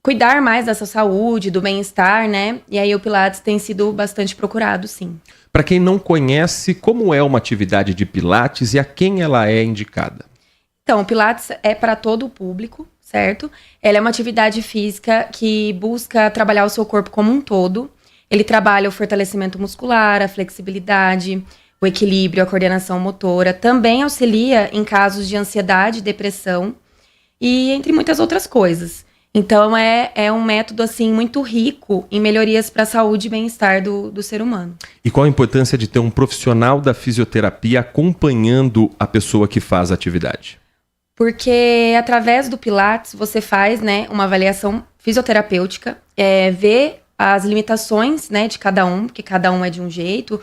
cuidar mais dessa saúde, do bem-estar, né? E aí o Pilates tem sido bastante procurado, sim. Para quem não conhece, como é uma atividade de Pilates e a quem ela é indicada? Então, o Pilates é para todo o público, certo? Ela é uma atividade física que busca trabalhar o seu corpo como um todo. Ele trabalha o fortalecimento muscular, a flexibilidade, o equilíbrio, a coordenação motora. Também auxilia em casos de ansiedade, depressão e entre muitas outras coisas. Então, é um método, assim, muito rico em melhorias para a saúde e bem-estar do ser humano. E qual a importância de ter um profissional da fisioterapia acompanhando a pessoa que faz a atividade? Porque através do Pilates você faz, né, uma avaliação fisioterapêutica, vê as limitações, né, de cada um, porque cada um é de um jeito,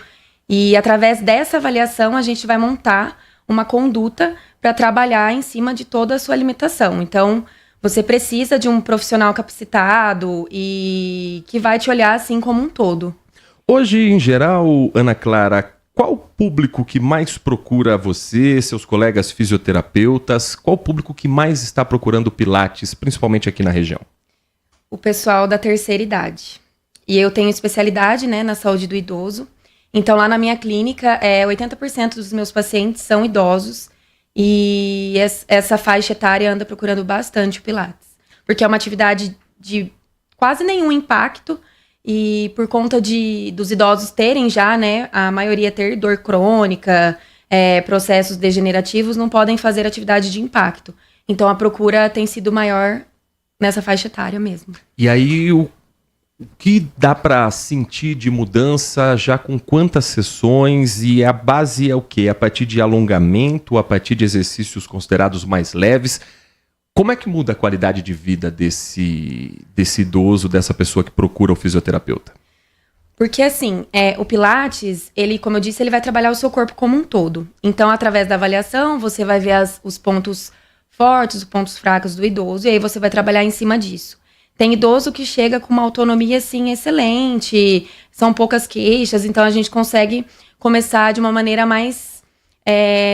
e através dessa avaliação a gente vai montar uma conduta para trabalhar em cima de toda a sua limitação. Então, você precisa de um profissional capacitado e que vai te olhar assim como um todo. Hoje, em geral, Ana Clara, qual o público que mais procura você, seus colegas fisioterapeutas? Qual o público que mais está procurando Pilates, principalmente aqui na região? O pessoal da terceira idade. E eu tenho especialidade, né, na saúde do idoso. Então, lá na minha clínica, 80% dos meus pacientes são idosos. E essa faixa etária anda procurando bastante o Pilates. Porque é uma atividade de quase nenhum impacto. E por conta dos idosos terem já, né, a maioria ter dor crônica, processos degenerativos, não podem fazer atividade de impacto. Então a procura tem sido maior nessa faixa etária mesmo. E aí o que dá para sentir de mudança já com quantas sessões? E a base é o quê? A partir de alongamento, a partir de exercícios considerados mais leves? Como é que muda a qualidade de vida desse idoso, dessa pessoa que procura o fisioterapeuta? Porque assim, o Pilates, ele, como eu disse, ele vai trabalhar o seu corpo como um todo. Então, através da avaliação, você vai ver os pontos fortes, os pontos fracos do idoso, e aí você vai trabalhar em cima disso. Tem idoso que chega com uma autonomia, assim, excelente, são poucas queixas, então a gente consegue começar de uma maneira mais,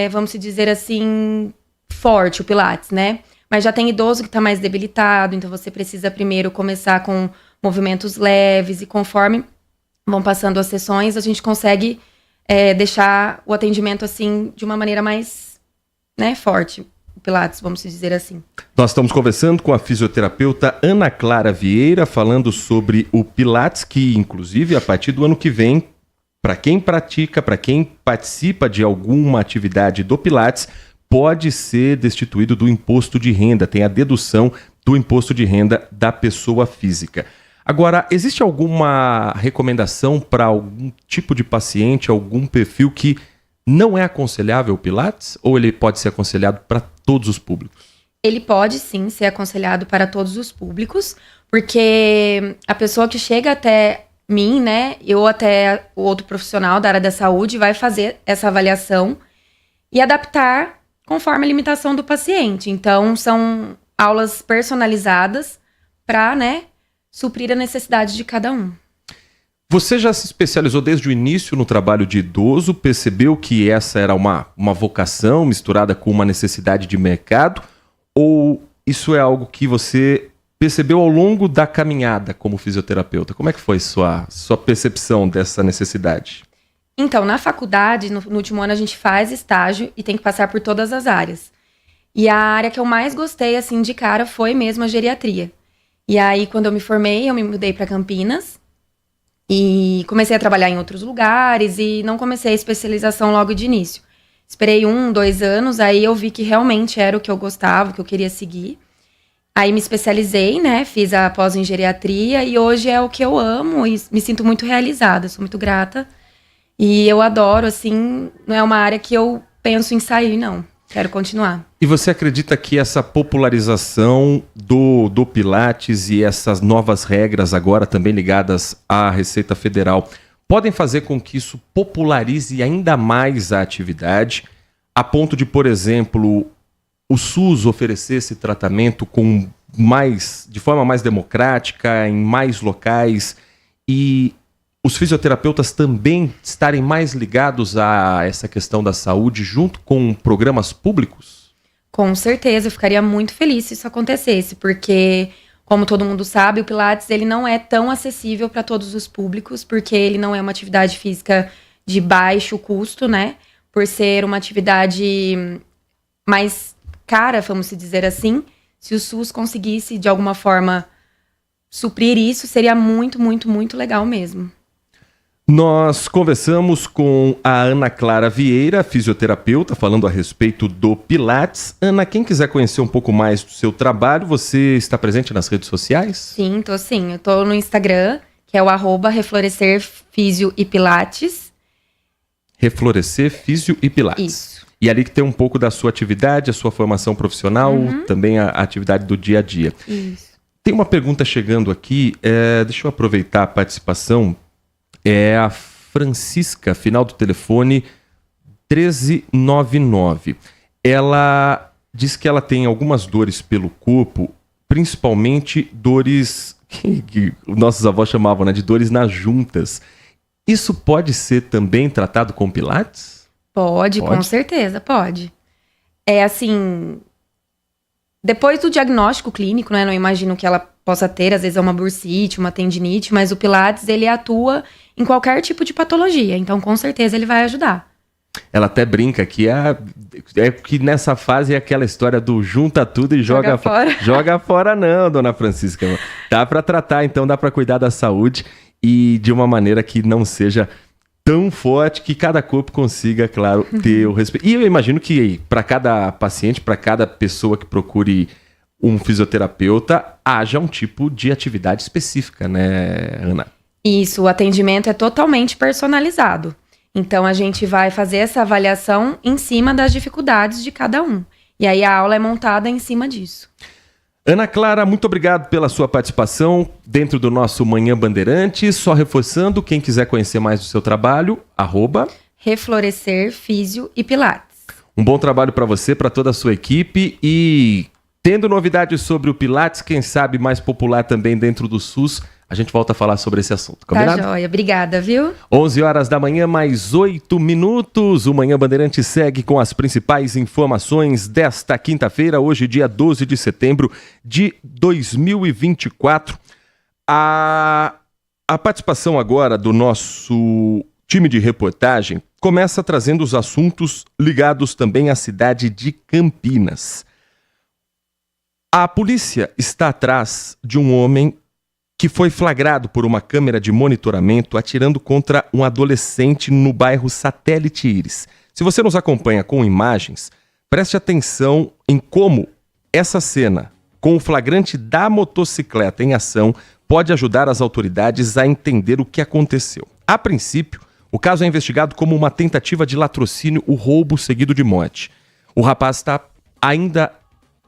vamos dizer assim, forte o Pilates, né? Mas já tem idoso que está mais debilitado, então você precisa primeiro começar com movimentos leves e conforme vão passando as sessões, a gente consegue deixar o atendimento, assim, de uma maneira mais, né, forte. Pilates, vamos dizer assim. Nós estamos conversando com a fisioterapeuta Ana Clara Vieira, falando sobre o Pilates, que inclusive a partir do ano que vem, para quem pratica, para quem participa de alguma atividade do Pilates, pode ser destituído do imposto de renda, tem a dedução do imposto de renda da pessoa física. Agora, existe alguma recomendação para algum tipo de paciente, algum perfil que não é aconselhável o Pilates? Ou ele pode ser aconselhado para todos os públicos? Ele pode, sim, ser aconselhado para todos os públicos, porque a pessoa que chega até mim, né, ou até o outro profissional da área da saúde, vai fazer essa avaliação e adaptar conforme a limitação do paciente. Então, são aulas personalizadas para, né, suprir a necessidade de cada um. Você já se especializou desde o início no trabalho de idoso, percebeu que essa era uma vocação misturada com uma necessidade de mercado, ou isso é algo que você percebeu ao longo da caminhada como fisioterapeuta? Como é que foi sua percepção dessa necessidade? Então, na faculdade, no último ano, a gente faz estágio e tem que passar por todas as áreas. E a área que eu mais gostei, assim, de cara, foi mesmo a geriatria. E aí, quando eu me formei, eu me mudei para Campinas e comecei a trabalhar em outros lugares e não comecei a especialização logo de início. Esperei 1-2 anos, aí eu vi que realmente era o que eu gostava, o que eu queria seguir. Aí me especializei, né, fiz a pós em geriatria e hoje é o que eu amo e me sinto muito realizada, sou muito grata. E eu adoro, assim, não é uma área que eu penso em sair, não. Quero continuar. E você acredita que essa popularização do Pilates e essas novas regras agora também ligadas à Receita Federal podem fazer com que isso popularize ainda mais a atividade, a ponto de, por exemplo, o SUS oferecer esse tratamento de forma mais democrática, em mais locais, e os fisioterapeutas também estarem mais ligados a essa questão da saúde junto com programas públicos? Com certeza, eu ficaria muito feliz se isso acontecesse, porque, como todo mundo sabe, o Pilates ele não é tão acessível para todos os públicos, porque ele não é uma atividade física de baixo custo, né? Por ser uma atividade mais cara, vamos dizer assim. Se o SUS conseguisse, de alguma forma, suprir isso, seria muito, muito, muito legal mesmo. Nós conversamos com a Ana Clara Vieira, fisioterapeuta, falando a respeito do Pilates. Ana, quem quiser conhecer um pouco mais do seu trabalho, você está presente nas redes sociais? Sim, tô sim. Eu tô no Instagram, que é o @reflorescerfisioepilates. Reflorescer Físio e Pilates. Isso. E ali que tem um pouco da sua atividade, a sua formação profissional, também a atividade do dia a dia. Isso. Tem uma pergunta chegando aqui, deixa eu aproveitar a participação. É a Francisca, final do telefone 1399. Ela diz que ela tem algumas dores pelo corpo, principalmente dores que nossos avós chamavam, né, de dores nas juntas. Isso pode ser também tratado com Pilates? Pode, com certeza, pode. É assim, depois do diagnóstico clínico, né, não imagino que ela possa ter, às vezes é uma bursite, uma tendinite, mas o Pilates, ele atua em qualquer tipo de patologia, então com certeza ele vai ajudar. Ela até brinca que que nessa fase é aquela história do junta tudo e joga fora. Joga fora não, dona Francisca. Dá para tratar, então dá para cuidar da saúde e de uma maneira que não seja tão forte, que cada corpo consiga, claro, ter o respeito. E eu imagino que para cada paciente, para cada pessoa que procure um fisioterapeuta, haja um tipo de atividade específica, né, Ana? Isso, o atendimento é totalmente personalizado. Então, a gente vai fazer essa avaliação em cima das dificuldades de cada um. E aí, a aula é montada em cima disso. Ana Clara, muito obrigado pela sua participação dentro do nosso Manhã Bandeirantes. Só reforçando, quem quiser conhecer mais do seu trabalho, Reflorescer Físio e Pilates. Um bom trabalho para você, para toda a sua equipe. E tendo novidades sobre o Pilates, quem sabe mais popular também dentro do SUS, a gente volta a falar sobre esse assunto, combinado? Tá joia, obrigada, viu? 11 horas da manhã, mais 8 minutos. O Manhã Bandeirante segue com as principais informações desta quinta-feira, hoje dia 12 de setembro de 2024. A participação agora do nosso time de reportagem começa trazendo os assuntos ligados também à cidade de Campinas. A polícia está atrás de um homem que foi flagrado por uma câmera de monitoramento atirando contra um adolescente no bairro Satélite Íris. Se você nos acompanha com imagens, preste atenção em como essa cena, com o flagrante da motocicleta em ação, pode ajudar as autoridades a entender o que aconteceu. A princípio, o caso é investigado como uma tentativa de latrocínio, o roubo seguido de morte. O rapaz está ainda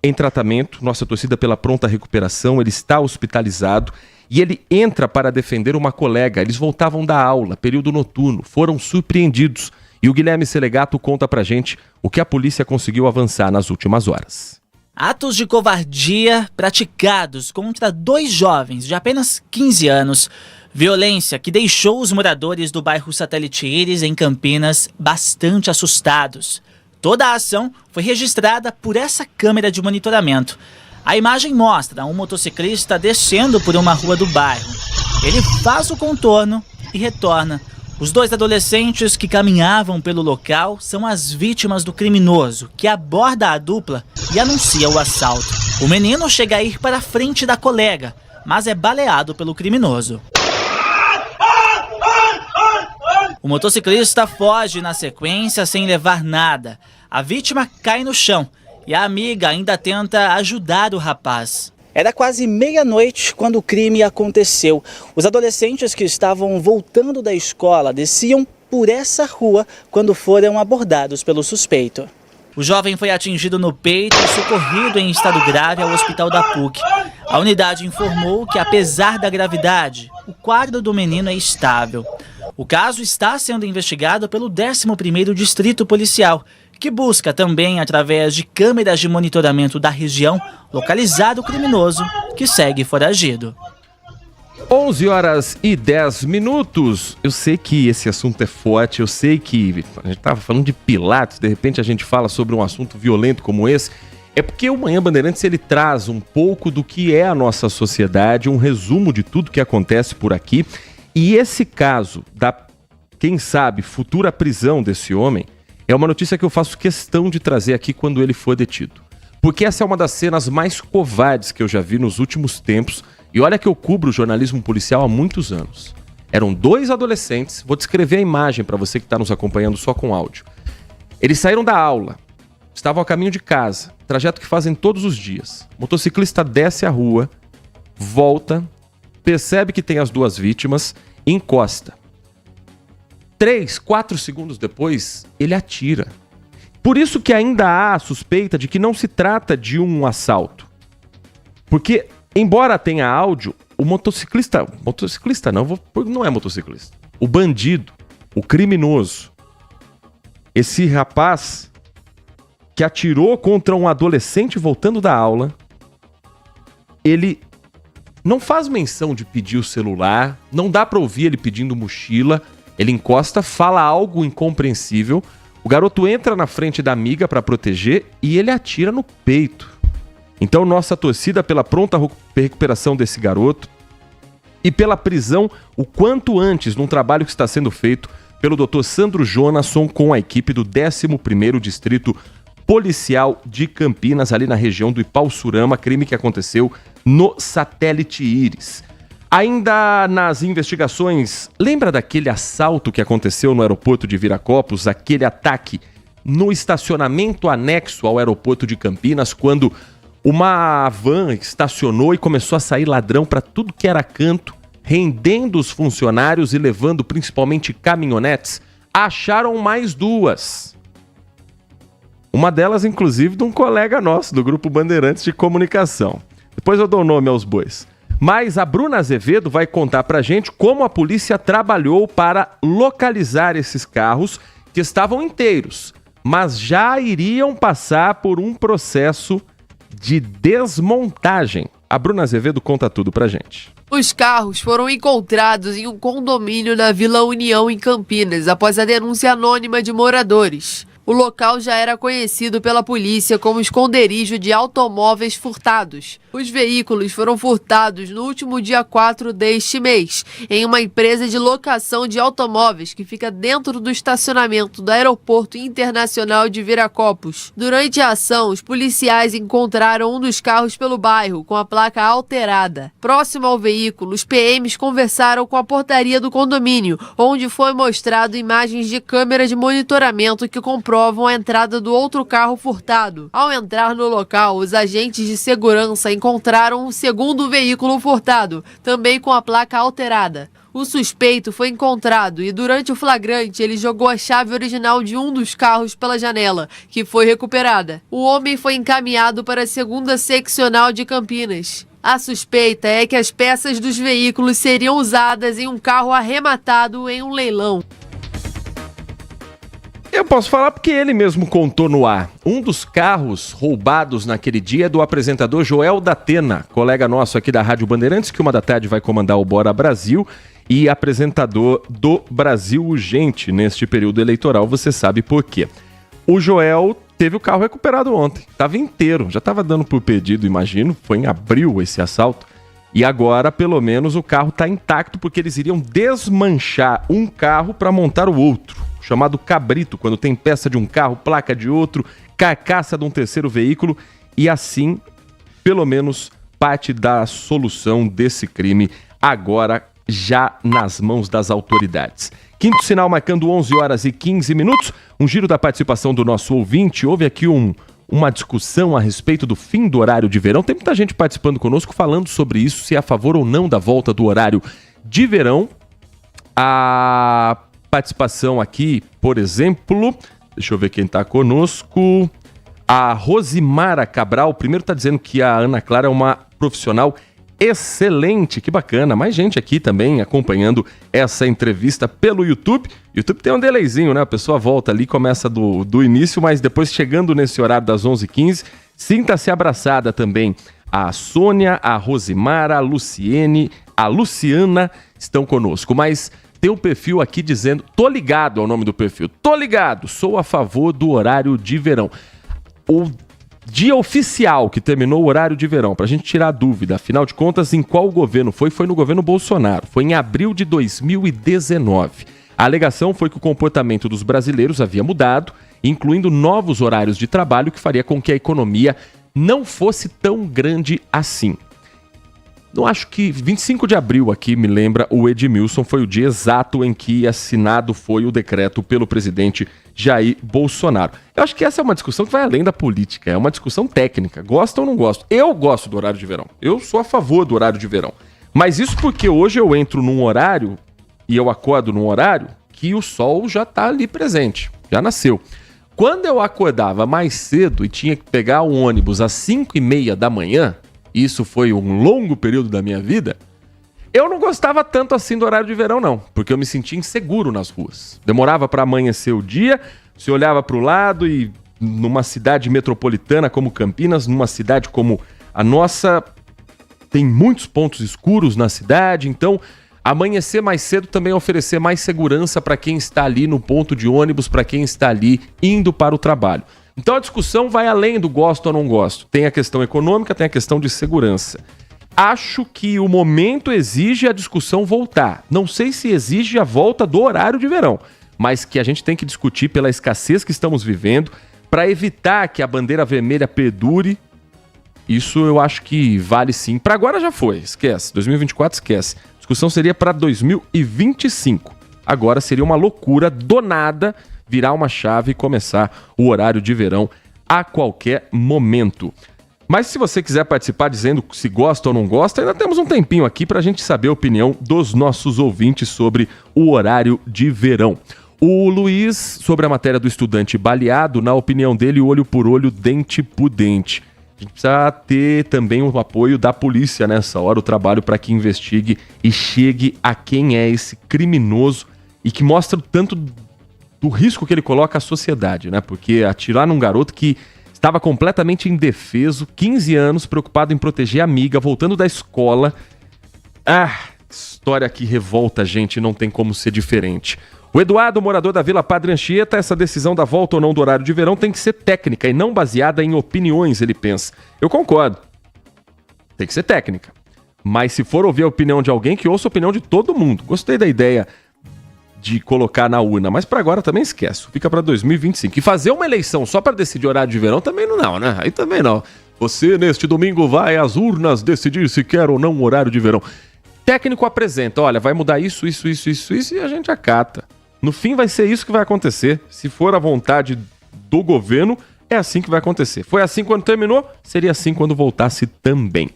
em tratamento, nossa torcida pela pronta recuperação, ele está hospitalizado e ele entra para defender uma colega. Eles voltavam da aula, período noturno, foram surpreendidos. E o Guilherme Selegato conta pra gente o que a polícia conseguiu avançar nas últimas horas. Atos de covardia praticados contra 2 jovens de apenas 15 anos Violência que deixou os moradores do bairro Satélite Íris, em Campinas, bastante assustados. Toda a ação foi registrada por essa câmera de monitoramento. A imagem mostra um motociclista descendo por uma rua do bairro. Ele faz o contorno e retorna. Os 2 adolescentes que caminhavam pelo local são as vítimas do criminoso, que aborda a dupla e anuncia o assalto. O menino chega a ir para a frente da colega, mas é baleado pelo criminoso. O motociclista foge na sequência sem levar nada. A vítima cai no chão e a amiga ainda tenta ajudar o rapaz. Era quase meia-noite quando o crime aconteceu. Os adolescentes que estavam voltando da escola desciam por essa rua quando foram abordados pelo suspeito. O jovem foi atingido no peito e socorrido em estado grave ao hospital da PUC. A unidade informou que, apesar da gravidade, o quadro do menino é estável. O caso está sendo investigado pelo 11º Distrito Policial, que busca também, através de câmeras de monitoramento da região, localizar o criminoso que segue foragido. 11h10. Eu sei que esse assunto é forte, eu sei que a gente estava falando de Pilates, de repente a gente fala sobre um assunto violento como esse. É porque o Manhã Bandeirantes ele traz um pouco do que é a nossa sociedade, um resumo de tudo que acontece por aqui. E esse caso da, quem sabe, futura prisão desse homem, é uma notícia que eu faço questão de trazer aqui quando ele for detido. Porque essa é uma das cenas mais covardes que eu já vi nos últimos tempos. E olha que eu cubro o jornalismo policial há muitos anos. Eram 2 adolescentes, vou descrever a imagem para você que está nos acompanhando só com áudio. Eles saíram da aula, estavam a caminho de casa, trajeto que fazem todos os dias. O motociclista desce a rua, volta, percebe que tem as 2 vítimas, encosta. 3, 4 segundos depois, ele atira. Por isso que ainda há a suspeita de que não se trata de um assalto. Porque, embora tenha áudio, o motociclista não é motociclista. O bandido, o criminoso, esse rapaz que atirou contra um adolescente voltando da aula, ele não faz menção de pedir o celular, não dá pra ouvir ele pedindo mochila. Ele encosta, fala algo incompreensível, o garoto entra na frente da amiga para proteger e ele atira no peito. Então nossa torcida pela pronta recuperação desse garoto e pela prisão o quanto antes num trabalho que está sendo feito pelo Dr. Sandro Jonasson com a equipe do 11º Distrito Policial de Campinas, ali na região do Ipauçurama, crime que aconteceu no Satélite Íris. Ainda nas investigações, lembra daquele assalto que aconteceu no aeroporto de Viracopos, aquele ataque no estacionamento anexo ao aeroporto de Campinas, quando uma van estacionou e começou a sair ladrão para tudo que era canto, rendendo os funcionários e levando principalmente caminhonetes? Acharam mais 2. Uma delas, inclusive, de um colega nosso do Grupo Bandeirantes de Comunicação. Depois eu dou o nome aos bois. Mas a Bruna Azevedo vai contar pra gente como a polícia trabalhou para localizar esses carros que estavam inteiros, mas já iriam passar por um processo de desmontagem. A Bruna Azevedo conta tudo pra gente. Os carros foram encontrados em um condomínio na Vila União, em Campinas, após a denúncia anônima de moradores. O local já era conhecido pela polícia como esconderijo de automóveis furtados. Os veículos foram furtados no último dia 4 deste mês, em uma empresa de locação de automóveis que fica dentro do estacionamento do Aeroporto Internacional de Viracopos. Durante a ação, os policiais encontraram um dos carros pelo bairro, com a placa alterada. Próximo ao veículo, os PMs conversaram com a portaria do condomínio, onde foi mostrado imagens de câmera de monitoramento que comprovam a entrada do outro carro furtado. Ao entrar no local, os agentes de segurança encontraram um segundo veículo furtado, também com a placa alterada. O suspeito foi encontrado e, durante o flagrante, ele jogou a chave original de um dos carros pela janela, que foi recuperada. O homem foi encaminhado para a 2ª Seccional de Campinas. A suspeita é que as peças dos veículos seriam usadas em um carro arrematado em um leilão. Eu posso falar porque ele mesmo contou no ar. Um dos carros roubados naquele dia é do apresentador Joel Datena, colega nosso aqui da Rádio Bandeirantes, que 1 da tarde vai comandar o Bora Brasil. e apresentador do Brasil Urgente neste período eleitoral. Você sabe por quê. O Joel teve o carro recuperado ontem, estava inteiro, já estava dando por perdido, imagino, foi em abril esse assalto, e agora pelo menos o carro está intacto porque eles iriam desmanchar um carro para montar o outro, chamado cabrito, quando tem peça de um carro, placa de outro, carcaça de um terceiro veículo, e assim, pelo menos, parte da solução desse crime agora já nas mãos das autoridades. Quinto sinal marcando 11 horas e 15 minutos, um giro da participação do nosso ouvinte. Houve aqui uma discussão a respeito do fim do horário de verão. Tem muita gente participando conosco falando sobre isso, se é a favor ou não da volta do horário de verão. A participação aqui, por exemplo, deixa eu ver quem está conosco. A Rosimara Cabral, primeiro está dizendo que a Ana Clara é uma profissional excelente, que bacana. Mais gente aqui também acompanhando essa entrevista pelo YouTube. YouTube tem um delayzinho, né? A pessoa volta ali, começa do início, mas depois chegando nesse horário das 11h15, sinta-se abraçada também. A Sônia, a Rosimara, a Luciene, a Luciana estão conosco, mas tem um perfil aqui dizendo, tô ligado ao nome do perfil, tô ligado, sou a favor do horário de verão. O dia oficial que terminou o horário de verão, para a gente tirar a dúvida, afinal de contas, em qual governo foi? Foi no governo Bolsonaro, foi em abril de 2019. A alegação foi que o comportamento dos brasileiros havia mudado, incluindo novos horários de trabalho que faria com que a economia não fosse tão grande assim. Não acho que 25 de abril aqui me lembra o Edmilson, foi o dia exato em que assinado foi o decreto pelo presidente Jair Bolsonaro. Eu acho que essa é uma discussão que vai além da política, é uma discussão técnica, gosta ou não gosta. Eu gosto do horário de verão, eu sou a favor do horário de verão. Mas isso porque hoje eu entro num horário e eu acordo num horário que o sol já está ali presente, já nasceu. Quando eu acordava mais cedo e tinha que pegar o ônibus às 5h30 da manhã, isso foi um longo período da minha vida, eu não gostava tanto assim do horário de verão não, porque eu me sentia inseguro nas ruas. Demorava para amanhecer o dia, você olhava para o lado e numa cidade metropolitana como Campinas, numa cidade como a nossa, tem muitos pontos escuros na cidade, então amanhecer mais cedo também oferecer mais segurança para quem está ali no ponto de ônibus, para quem está ali indo para o trabalho. Então a discussão vai além do gosto ou não gosto. Tem a questão econômica, tem a questão de segurança. Acho que o momento exige a discussão voltar. Não sei se exige a volta do horário de verão, mas que a gente tem que discutir pela escassez que estamos vivendo, para evitar que a bandeira vermelha perdure. Isso eu acho que vale sim. Para agora já foi, esquece. 2024 esquece. A discussão seria para 2025. Agora seria uma loucura do nada virar uma chave e começar o horário de verão a qualquer momento. Mas se você quiser participar dizendo se gosta ou não gosta, ainda temos um tempinho aqui para a gente saber a opinião dos nossos ouvintes sobre o horário de verão. O Luiz, sobre a matéria do estudante baleado, na opinião dele, olho por olho, dente por dente. A gente precisa ter também o apoio da polícia nessa hora, o trabalho para que investigue e chegue a quem é esse criminoso e que mostra tanto do risco que ele coloca à sociedade, né? Porque atirar num garoto que estava completamente indefeso, 15 anos, preocupado em proteger a amiga, voltando da escola. História que revolta a gente, não tem como ser diferente. O Eduardo, morador da Vila Padre Anchieta, essa decisão da volta ou não do horário de verão tem que ser técnica e não baseada em opiniões, ele pensa. Eu concordo. Tem que ser técnica. Mas se for ouvir a opinião de alguém, que ouça a opinião de todo mundo. Gostei da ideia de colocar na urna, mas para agora também esquece, fica para 2025. E fazer uma eleição só para decidir horário de verão também não, né? Aí também não. Você neste domingo vai às urnas decidir se quer ou não um horário de verão. Técnico apresenta, olha, vai mudar isso e a gente acata. No fim vai ser isso que vai acontecer. Se for a vontade do governo, é assim que vai acontecer. Foi assim quando terminou, seria assim quando voltasse também.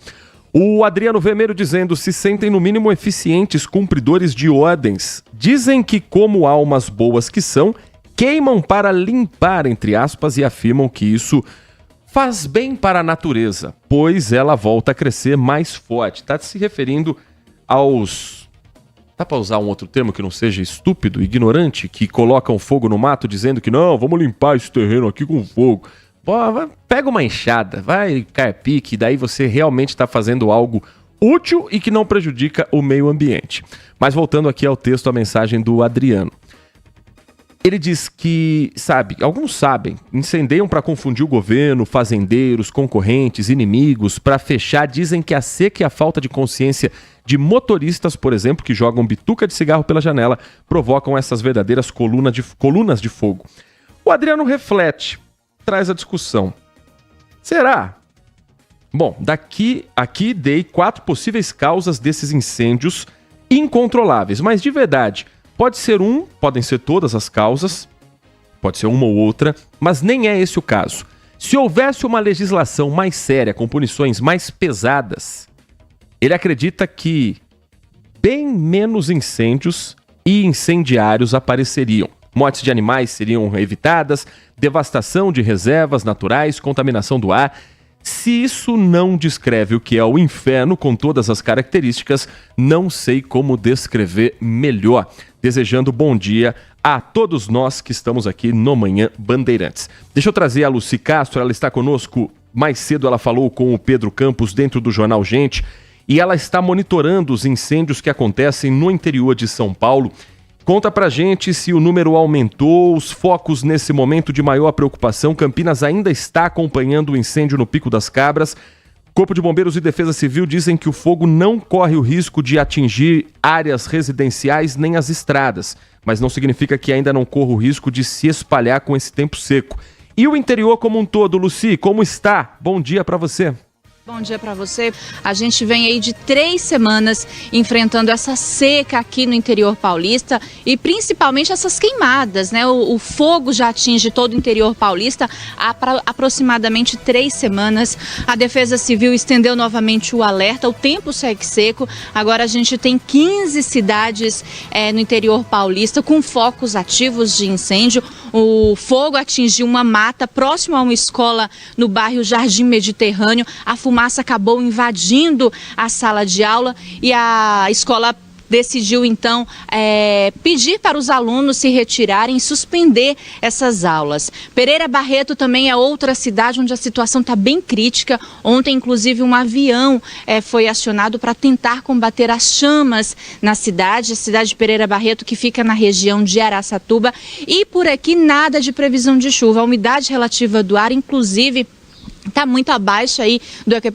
O Adriano Vermelho dizendo, se sentem no mínimo eficientes cumpridores de ordens. Dizem que como almas boas que são, queimam para limpar, entre aspas, e afirmam que isso faz bem para a natureza, pois ela volta a crescer mais forte. Está se referindo aos... Dá para usar um outro termo que não seja estúpido, ignorante, que colocam fogo no mato dizendo que não, vamos limpar esse terreno aqui com fogo. Pô, pega uma enxada, vai carpir, que daí você realmente está fazendo algo útil e que não prejudica o meio ambiente. Mas voltando aqui ao texto, a mensagem do Adriano. Ele diz que, alguns sabem, incendeiam para confundir o governo, fazendeiros, concorrentes, inimigos, para fechar. Dizem que a seca e a falta de consciência de motoristas, por exemplo, que jogam bituca de cigarro pela janela, provocam essas verdadeiras colunas de fogo. O Adriano reflete, traz a discussão. Será? Bom, aqui dei 4 possíveis causas desses incêndios incontroláveis, mas de verdade... podem ser todas as causas, pode ser uma ou outra, mas nem é esse o caso. Se houvesse uma legislação mais séria, com punições mais pesadas, ele acredita que bem menos incêndios e incendiários apareceriam. Mortes de animais seriam evitadas, devastação de reservas naturais, contaminação do ar. Se isso não descreve o que é o inferno com todas as características, não sei como descrever melhor. Desejando bom dia a todos nós que estamos aqui no Manhã Bandeirantes. Deixa eu trazer a Lucy Castro, ela está conosco. Mais cedo ela falou com o Pedro Campos dentro do Jornal Gente e ela está monitorando os incêndios que acontecem no interior de São Paulo. Conta pra gente se o número aumentou, os focos nesse momento de maior preocupação. Campinas ainda está acompanhando o incêndio no Pico das Cabras. Corpo de Bombeiros e Defesa Civil dizem que o fogo não corre o risco de atingir áreas residenciais nem as estradas, mas não significa que ainda não corra o risco de se espalhar com esse tempo seco. E o interior como um todo, Lucy, como está? Bom dia pra você. Bom dia para você. A gente vem aí de 3 semanas enfrentando essa seca aqui no interior paulista e principalmente essas queimadas, né? O fogo já atinge todo o interior paulista há aproximadamente 3 semanas. A Defesa Civil estendeu novamente o alerta, o tempo segue seco. Agora a gente tem 15 cidades no interior paulista com focos ativos de incêndio. O fogo atingiu uma mata próximo a uma escola no bairro Jardim Mediterrâneo. A fumaça acabou invadindo a sala de aula e a escola decidiu então pedir para os alunos se retirarem e suspender essas aulas. Pereira Barreto também é outra cidade onde a situação está bem crítica. Ontem, inclusive, um avião foi acionado para tentar combater as chamas na cidade, a cidade de Pereira Barreto, que fica na região de Araçatuba. E por aqui nada de previsão de chuva. A umidade relativa do ar, inclusive, está muito abaixo aí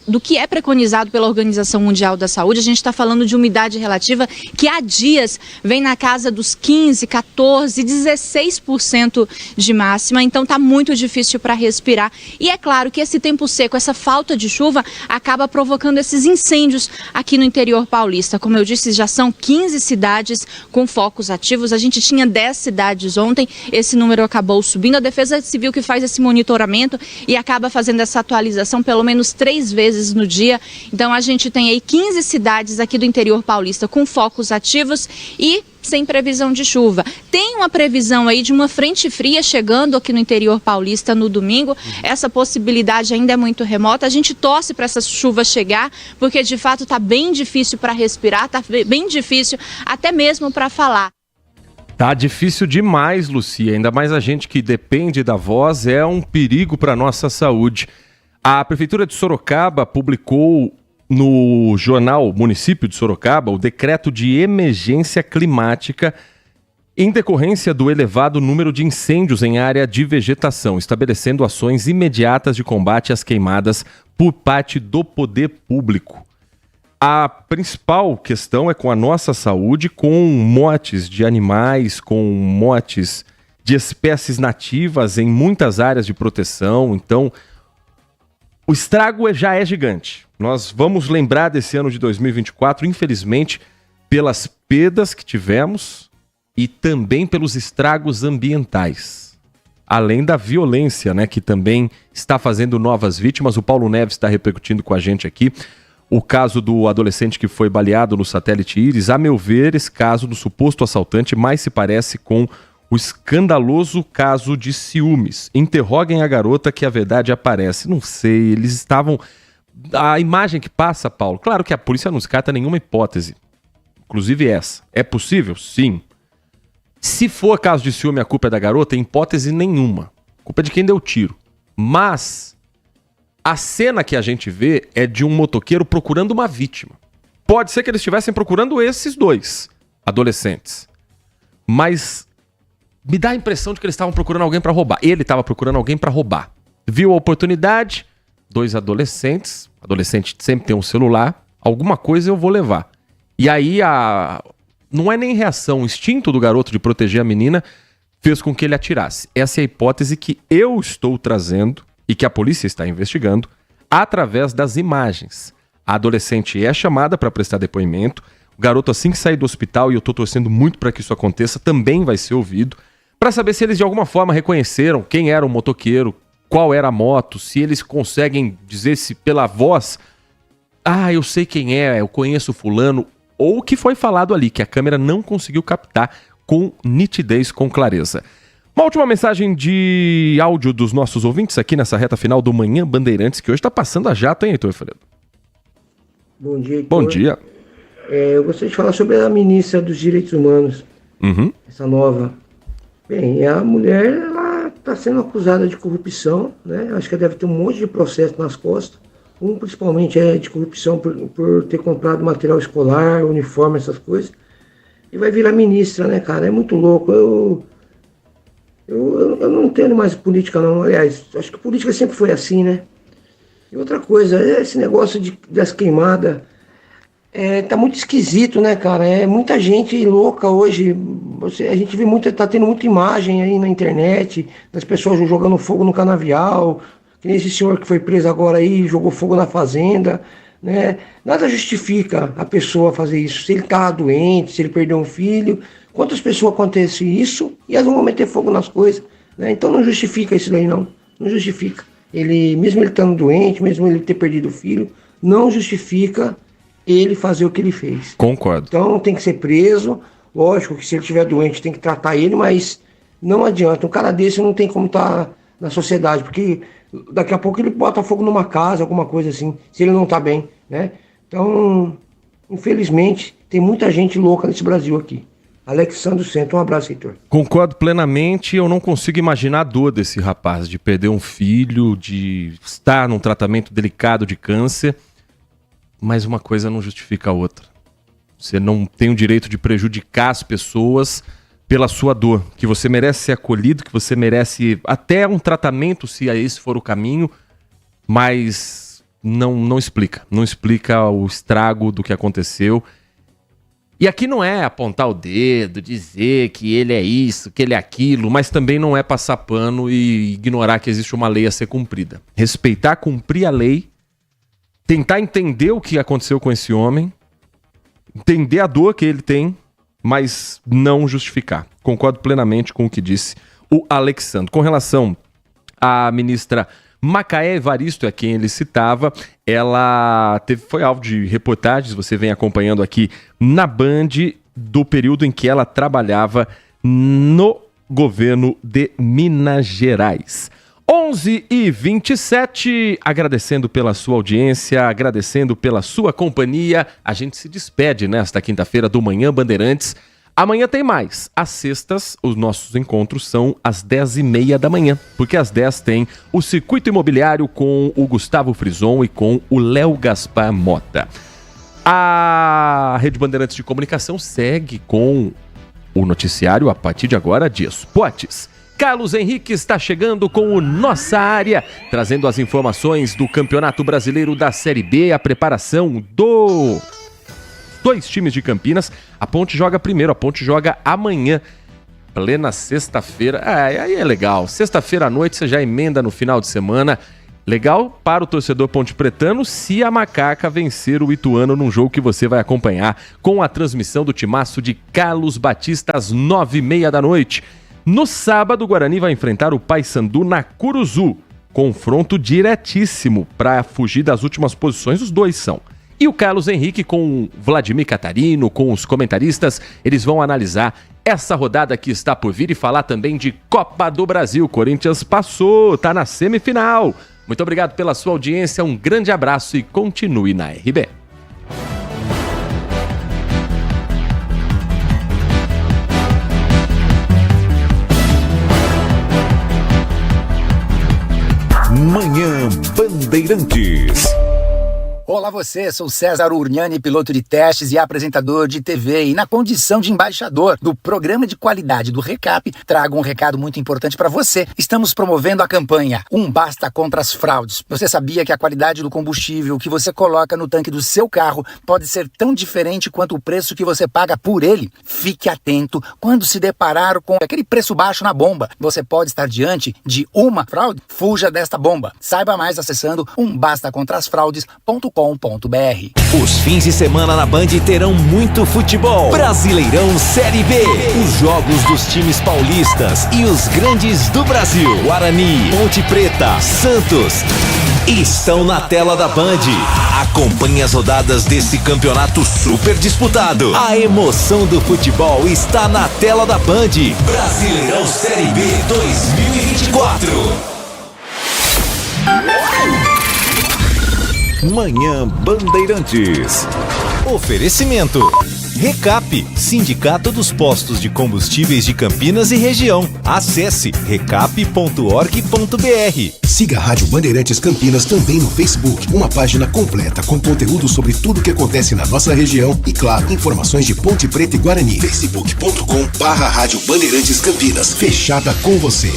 do que é preconizado pela Organização Mundial da Saúde. A gente está falando de umidade relativa que há dias vem na casa dos 15, 14, 16% de máxima. Então está muito difícil para respirar. E é claro que esse tempo seco, essa falta de chuva, acaba provocando esses incêndios aqui no interior paulista. Como eu disse, já são 15 cidades com focos ativos. A gente tinha 10 cidades ontem, esse número acabou subindo. A Defesa Civil que faz esse monitoramento e acaba fazendo essa atualização pelo menos 3 vezes no dia. Então a gente tem aí 15 cidades aqui do interior paulista com focos ativos e sem previsão de chuva. Tem uma previsão aí de uma frente fria chegando aqui no interior paulista no domingo. Essa possibilidade ainda é muito remota. A gente torce para essa chuva chegar, porque de fato está bem difícil para respirar, está bem difícil até mesmo para falar. Tá difícil demais, Lucia. Ainda mais a gente que depende da voz, é um perigo para a nossa saúde. A Prefeitura de Sorocaba publicou no jornal Município de Sorocaba o decreto de emergência climática em decorrência do elevado número de incêndios em área de vegetação, estabelecendo ações imediatas de combate às queimadas por parte do poder público. A principal questão é com a nossa saúde, com mortes de animais, com mortes de espécies nativas em muitas áreas de proteção. Então, o estrago já é gigante. Nós vamos lembrar desse ano de 2024, infelizmente, pelas perdas que tivemos e também pelos estragos ambientais. Além da violência, né, que também está fazendo novas vítimas. O Paulo Neves está repercutindo com a gente aqui o caso do adolescente que foi baleado no satélite Íris. A meu ver, esse caso do suposto assaltante mais se parece com o escandaloso caso de ciúmes. Interroguem a garota que a verdade aparece. Não sei, eles estavam... A imagem que passa, Paulo, claro que a polícia não descarta nenhuma hipótese. Inclusive essa. É possível? Sim. Se for caso de ciúme, a culpa é da garota, em hipótese nenhuma. A culpa é de quem deu o tiro. Mas a cena que a gente vê é de um motoqueiro procurando uma vítima. Pode ser que eles estivessem procurando esses 2 adolescentes. Mas me dá a impressão de que eles estavam procurando alguém para roubar. Ele estava procurando alguém para roubar. Viu a oportunidade, 2 adolescentes. Adolescente sempre tem um celular. Alguma coisa eu vou levar. E aí não é nem reação. O instinto do garoto de proteger a menina fez com que ele atirasse. Essa é a hipótese que eu estou trazendo e que a polícia está investigando através das imagens. A adolescente é chamada para prestar depoimento. O garoto, assim que sair do hospital, e eu estou torcendo muito para que isso aconteça, também vai ser ouvido, para saber se eles de alguma forma reconheceram quem era o motoqueiro, qual era a moto, se eles conseguem dizer se pela voz, eu sei quem é, eu conheço fulano, ou o que foi falado ali, que a câmera não conseguiu captar com nitidez, com clareza. Uma última mensagem de áudio dos nossos ouvintes aqui nessa reta final do Manhã Bandeirantes, que hoje está passando a jato, hein, Heitor Fredo? Bom dia, Heitor. Bom dia. Eu gostaria de falar sobre a ministra dos Direitos Humanos, essa nova. Bem, a mulher, ela está sendo acusada de corrupção, né? Acho que ela deve ter um monte de processo nas costas. Um, principalmente, é de corrupção por ter comprado material escolar, uniforme, essas coisas. E vai virar ministra, né, cara? É muito louco. Eu não entendo mais política, não. Aliás, acho que política sempre foi assim, né? E outra coisa, esse negócio das queimadas tá muito esquisito, né, cara? É muita gente louca hoje. A gente vê tá tendo muita imagem aí na internet das pessoas jogando fogo no canavial. Que nem esse senhor que foi preso agora aí, jogou fogo na fazenda, né? Nada justifica a pessoa fazer isso. Se ele tá doente, se ele perdeu um filho, quantas pessoas acontece isso e elas vão meter fogo nas coisas, né? Então não justifica isso daí, não justifica. Mesmo ele estando doente, mesmo ele ter perdido o filho, não justifica ele fazer o que ele fez. Concordo. Então tem que ser preso. Lógico que se ele estiver doente tem que tratar ele, mas não adianta. Um cara desse não tem como estar na sociedade, porque daqui a pouco ele bota fogo numa casa, alguma coisa assim, se ele não está bem, né? Então, infelizmente, tem muita gente louca nesse Brasil aqui. Alexandre Centro, um abraço, Heitor. Concordo plenamente, eu não consigo imaginar a dor desse rapaz, de perder um filho, de estar num tratamento delicado de câncer, mas uma coisa não justifica a outra. Você não tem o direito de prejudicar as pessoas pela sua dor, que você merece ser acolhido, que você merece até um tratamento, se esse for o caminho, mas não explica o estrago do que aconteceu. E aqui não é apontar o dedo, dizer que ele é isso, que ele é aquilo, mas também não é passar pano e ignorar que existe uma lei a ser cumprida. Respeitar, cumprir a lei, tentar entender o que aconteceu com esse homem, entender a dor que ele tem, mas não justificar. Concordo plenamente com o que disse o Alexandre. Com relação à ministra Macaé Evaristo, é quem ele citava, ela foi alvo de reportagens, você vem acompanhando aqui na Band, do período em que ela trabalhava no governo de Minas Gerais. 11h27, agradecendo pela sua audiência, agradecendo pela sua companhia. A gente se despede nesta quinta-feira do Manhã Bandeirantes. Amanhã tem mais. Às sextas, os nossos encontros são às 10h30 da manhã, porque às 10 tem o Circuito Imobiliário com o Gustavo Frison e com o Léo Gaspar Mota. A Rede Bandeirantes de Comunicação segue com o noticiário a partir de agora de esportes. Carlos Henrique está chegando com o Nossa Área, trazendo as informações do Campeonato Brasileiro da Série B, a preparação dos 2 times de Campinas. A Ponte joga primeiro, a Ponte joga amanhã, plena sexta-feira. Aí é legal, sexta-feira à noite você já emenda no final de semana. Legal para o torcedor pontepretano se a Macaca vencer o Ituano num jogo que você vai acompanhar com a transmissão do timaço de Carlos Batista às 9h30 da noite. No sábado, o Guarani vai enfrentar o Paysandu na Curuzu. Confronto diretíssimo para fugir das últimas posições, os dois são. E o Carlos Henrique com o Vladimir Catarino, com os comentaristas, eles vão analisar essa rodada que está por vir e falar também de Copa do Brasil. Corinthians passou, tá na semifinal. Muito obrigado pela sua audiência, um grande abraço e continue na RB. Manhã Bandeirantes. Olá você, sou César Urgnani, piloto de testes e apresentador de TV e na condição de embaixador do programa de qualidade do Recap, trago um recado muito importante para você. Estamos promovendo a campanha Um Basta contra as Fraudes. Você sabia que a qualidade do combustível que você coloca no tanque do seu carro pode ser tão diferente quanto o preço que você paga por ele? Fique atento quando se deparar com aquele preço baixo na bomba. Você pode estar diante de uma fraude? Fuja desta bomba. Saiba mais acessando umbastacontrasfraudes.com.br. Os fins de semana na Band terão muito futebol. Brasileirão Série B. Os jogos dos times paulistas e os grandes do Brasil. Guarani, Ponte Preta, Santos estão na tela da Band. Acompanhe as rodadas desse campeonato super disputado. A emoção do futebol está na tela da Band. Brasileirão Série B 2024. Manhã Bandeirantes. Oferecimento. Recap, Sindicato dos Postos de Combustíveis de Campinas e Região. Acesse recap.org.br. Siga a Rádio Bandeirantes Campinas também no Facebook. Uma página completa com conteúdo sobre tudo que acontece na nossa região e, claro, informações de Ponte Preta e Guarani. facebook.com/Rádio Bandeirantes Campinas. Fechada com você.